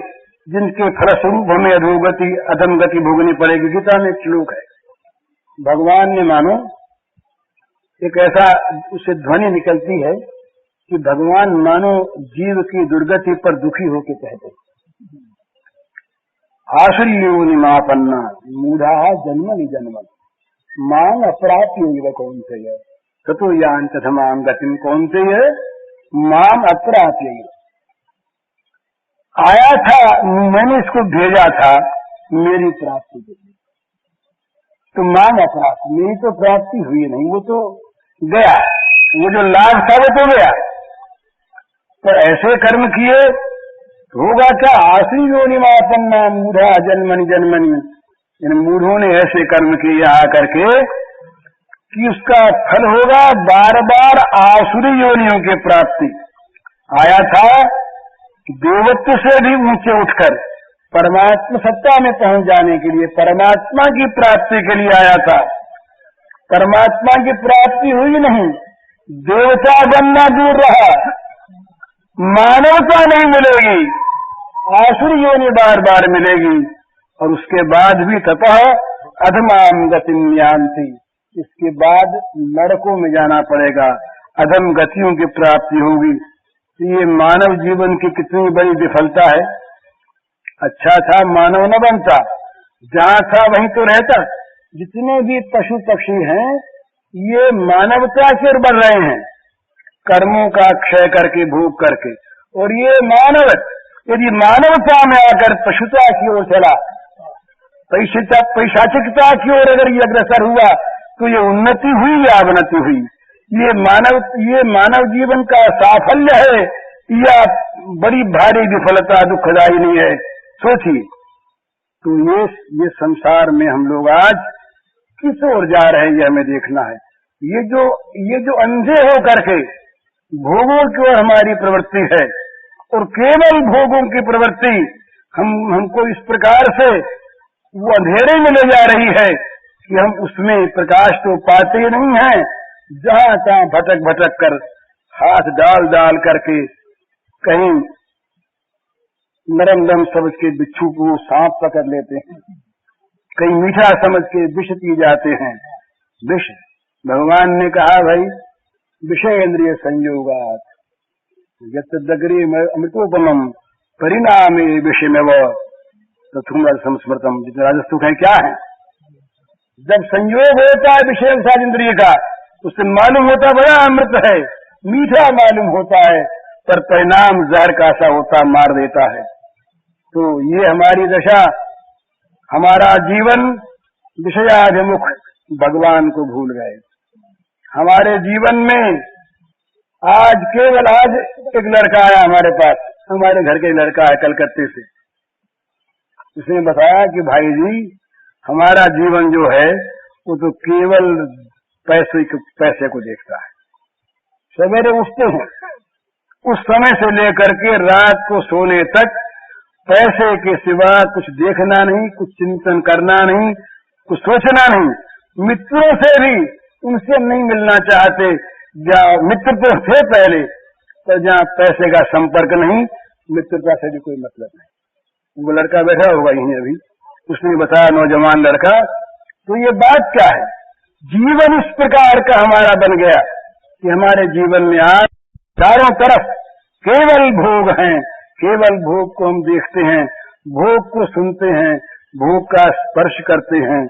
जिनके फलस्वरूप हमें अधोगति, अधमगति भोगनी पड़ेगी। गीता में एक श्लोक है, भगवान ने मानो एक ऐसा उससे ध्वनि निकलती है कि भगवान मानो जीव की दुर्गति पर दुखी होकर कहते, आशुल्योनिमापन्ना मूढ़ा जन्म निजन्म मांग अप्राप्य कौन से है ततो यान तथमाम गतिम। कौन से है? मांग अप्राप्य। आया था, मैंने इसको भेजा था मेरी प्राप्ति के लिए, तो मांग अप्राप्त, मेरी तो प्राप्ति हुई नहीं, वो तो गया, वो जो लाभ था वो तो गया। पर ऐसे कर्म किए होगा क्या? आसुरी योनिमापन्ना मूढ़ा जन्मनि जन्मनि, इन मूढ़ों ने ऐसे कर्म किए आकर के कि उसका फल होगा बार बार आसुरी योनियों की प्राप्ति। आया था देवत्व से भी ऊंचे उठकर परमात्मा सत्ता में पहुंच जाने के लिए, परमात्मा की प्राप्ति के लिए आया था। परमात्मा की प्राप्ति हुई नहीं, देवता बनना दूर रहा, मानवता नहीं मिलेगी, आसुरी योनि बार बार मिलेगी। और उसके बाद भी ततः अधमाम गतिम यान्ति, इसके बाद नरकों में जाना पड़ेगा, अधम गतियों की प्राप्ति होगी। ये मानव जीवन की कितनी बड़ी विफलता है। अच्छा था मानव न बनता, जहाँ था वहीं तो रहता। जितने भी पशु पक्षी हैं ये मानवता की ओर बढ़ रहे हैं, कर्मों का क्षय करके, भोग करके। और ये मानव यदि मानवता में आकर पशुता की ओर चला, पैशाचिकता की ओर अगर ये अग्रसर हुआ, तो ये उन्नति हुई या अवनति हुई? ये मानव जीवन का साफल्य है या बड़ी भारी विफलता, दुखदायी नहीं है? सोचिए। तो ये संसार में हम लोग आज किस ओर जा रहे हैं, ये हमें देखना है। ये जो अंधे हो करके भोगों की ओर हमारी प्रवृत्ति है, और केवल भोगों की प्रवृत्ति हमको इस प्रकार से वो अंधेरे में ले जा रही है कि हम उसमें प्रकाश तो पाते ही नहीं हैं। जहां तहां भटक भटक कर, हाथ डाल डाल करके, कहीं नरम दम समझ के बिच्छू को सांप पकड़ लेते हैं, कहीं मीठा समझ के विष पी जाते हैं। विष, भगवान ने कहा भाई विषय इंद्रिय संयोगात् यत्तदग्रे अमृतोपमम परिणामे विषयमेव तथुम संस्मृतम। जितने राजसुख है क्या है? जब संयोग होता है विषय साथ इंद्रिय का, उससे मालूम होता बड़ा अमृत है, मीठा मालूम होता है, पर परिणाम जहर का सा होता, मार देता है। तो ये हमारी दशा, हमारा जीवन विषयाभिमुख, भगवान को भूल गए। हमारे जीवन में आज एक लड़का आया हमारे पास, हमारे घर के लड़का है कलकत्ते से। उसने बताया कि भाई जी हमारा जीवन जो है वो तो केवल पैसे को देखता है। सवेरे उठते हैं, उस समय से लेकर के रात को सोने तक पैसे के सिवा कुछ देखना नहीं, कुछ चिंतन करना नहीं, कुछ सोचना नहीं। मित्रों से भी उनसे नहीं मिलना चाहते, जहाँ मित्र तो थे पहले, तो जहाँ पैसे का संपर्क नहीं, मित्रता से भी कोई मतलब नहीं। वो लड़का बैठा होगा यहीं अभी, उसने बताया, नौजवान लड़का। तो ये बात क्या है? जीवन इस प्रकार का हमारा बन गया कि हमारे जीवन में आज चारों तरफ केवल भोग हैं, केवल भोग को हम देखते हैं, भोग को सुनते हैं, भोग का स्पर्श करते हैं,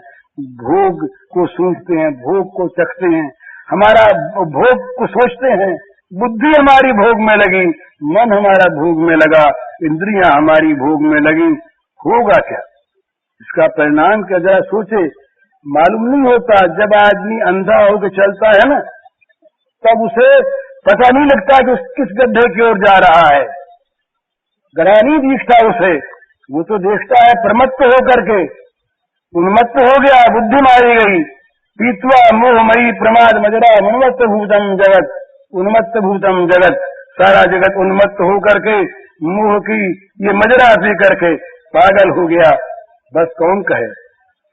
भोग को सूंघते हैं, भोग को चखते हैं, हमारा भोग को सोचते हैं। बुद्धि हमारी भोग में लगी, मन हमारा भोग में लगा, इंद्रियां हमारी भोग में लगी। होगा क्या इसका परिणाम? क्या जरा सोचे। मालूम नहीं होता, जब आदमी अंधा होकर चलता है ना, तब उसे पता नहीं लगता कि किस गड्ढे की ओर जा रहा है, गड़ा नहीं दिखता उसे। वो तो देखता है प्रमत्त होकर के, उन्मत्त हो गया, बुद्धि मारी गई। पीत्वा मोहमयी प्रमाद मजरा उन्मत्त भूतम जगत, उन्मत्त भूतम जगत, सारा जगत उन्मत्त हो करके मोह की ये मजरा पी करके पागल हो गया। बस कौन कहे,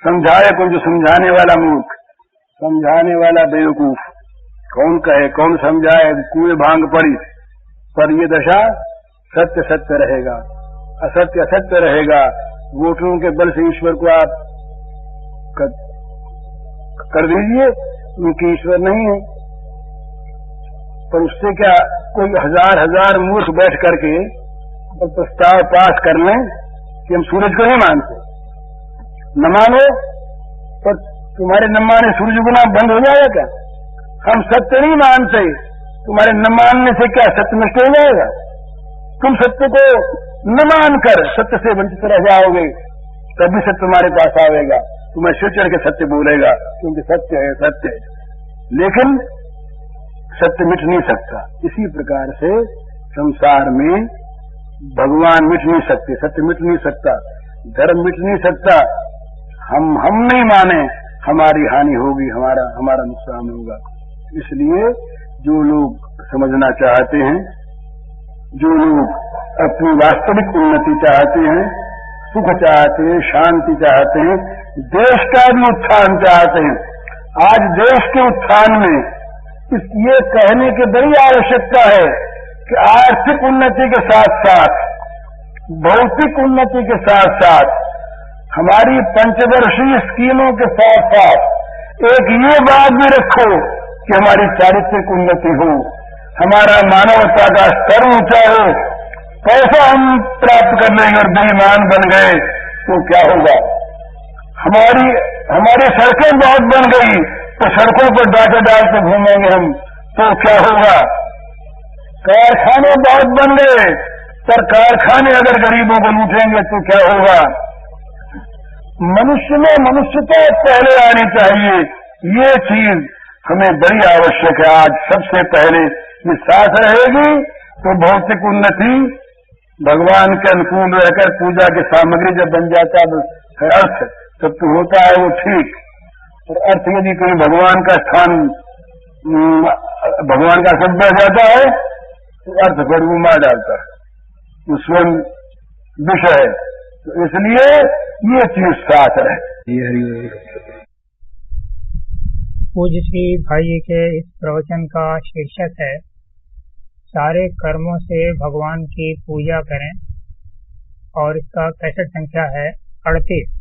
समझाए कौन? जो समझाने वाला मूर्ख, समझाने वाला बेवकूफ, कौन कहे, कौन समझाए? कुएं भांग पड़ी। पर ये दशा सत्य सत्य रहेगा, असत्य असत्य रहेगा। वोटों के बल से ईश्वर को आप कर दीजिए, उनकी ईश्वर नहीं है। पर उससे क्या, कोई हजार मूर्ख बैठ करके प्रस्ताव पास कर लें कि हम सूरज को नहीं मानते, न मानो, पर तुम्हारे न माने सूरज उगना बंद हो जाएगा क्या? हम सत्य नहीं मानते, तुम्हारे न मानने से क्या सत्य नष्ट हो जाएगा? तुम सत्य को न मानकर सत्य से वंचित रह जाओगे, तब भी सत्य तुम्हारे पास आएगा, तुम्हें सिर चढ़ के सत्य बोलेगा, क्योंकि सत्य है, सत्य है। लेकिन सत्य मिट नहीं सकता। इसी प्रकार से संसार में भगवान मिट नहीं सकते, सत्य मिट नहीं सकता, धर्म मिट नहीं सकता। हम नहीं माने हमारी हानि होगी, हमारा नुकसान होगा। इसलिए जो लोग समझना चाहते हैं, जो लोग अपनी वास्तविक उन्नति चाहते हैं, सुख चाहते हैं, शांति चाहते हैं, देश का भी उत्थान चाहते हैं, आज देश के उत्थान में ये कहने की बड़ी आवश्यकता है कि आर्थिक उन्नति के साथ साथ, भौतिक उन्नति के साथ साथ, हमारी पंचवर्षीय स्कीमों के साथ साथ एक ये बात भी रखो कि हमारी चारित्रिक उन्नति हो, हमारा मानवता का स्तर ऊंचा हो। पैसा हम प्राप्त कर लेंगे और बेईमान बन गए तो क्या होगा? हमारी सड़कें बहुत बन गई तो सड़कों पर डाके डालते घूमेंगे हम तो क्या होगा? कारखाने बहुत बन गए पर कारखाने अगर गरीबों को लूटेंगे तो क्या होगा? मनुष्य में मनुष्यता पहले आनी चाहिए। ये चीज हमें बड़ी आवश्यक है। आज सबसे पहले ये साथ रहेगी तो भौतिक उन्नति, भगवान के अनुकूल रहकर पूजा की सामग्री जब बन जाता है अर्थ, तब तो होता है वो ठीक। और अर्थ यदि कोई भगवान का स्थान, भगवान का शब्द बढ़ जाता है तो अर्थ पर वो मार डालता है, वो स्वयं विषय है। तो इसलिए ये चीज साथ रहे। पूज्य श्री भाई के इस प्रवचन का शीर्षक है सारे कर्मों से भगवान की पूजा करें, और इसका कैसेट संख्या है 38।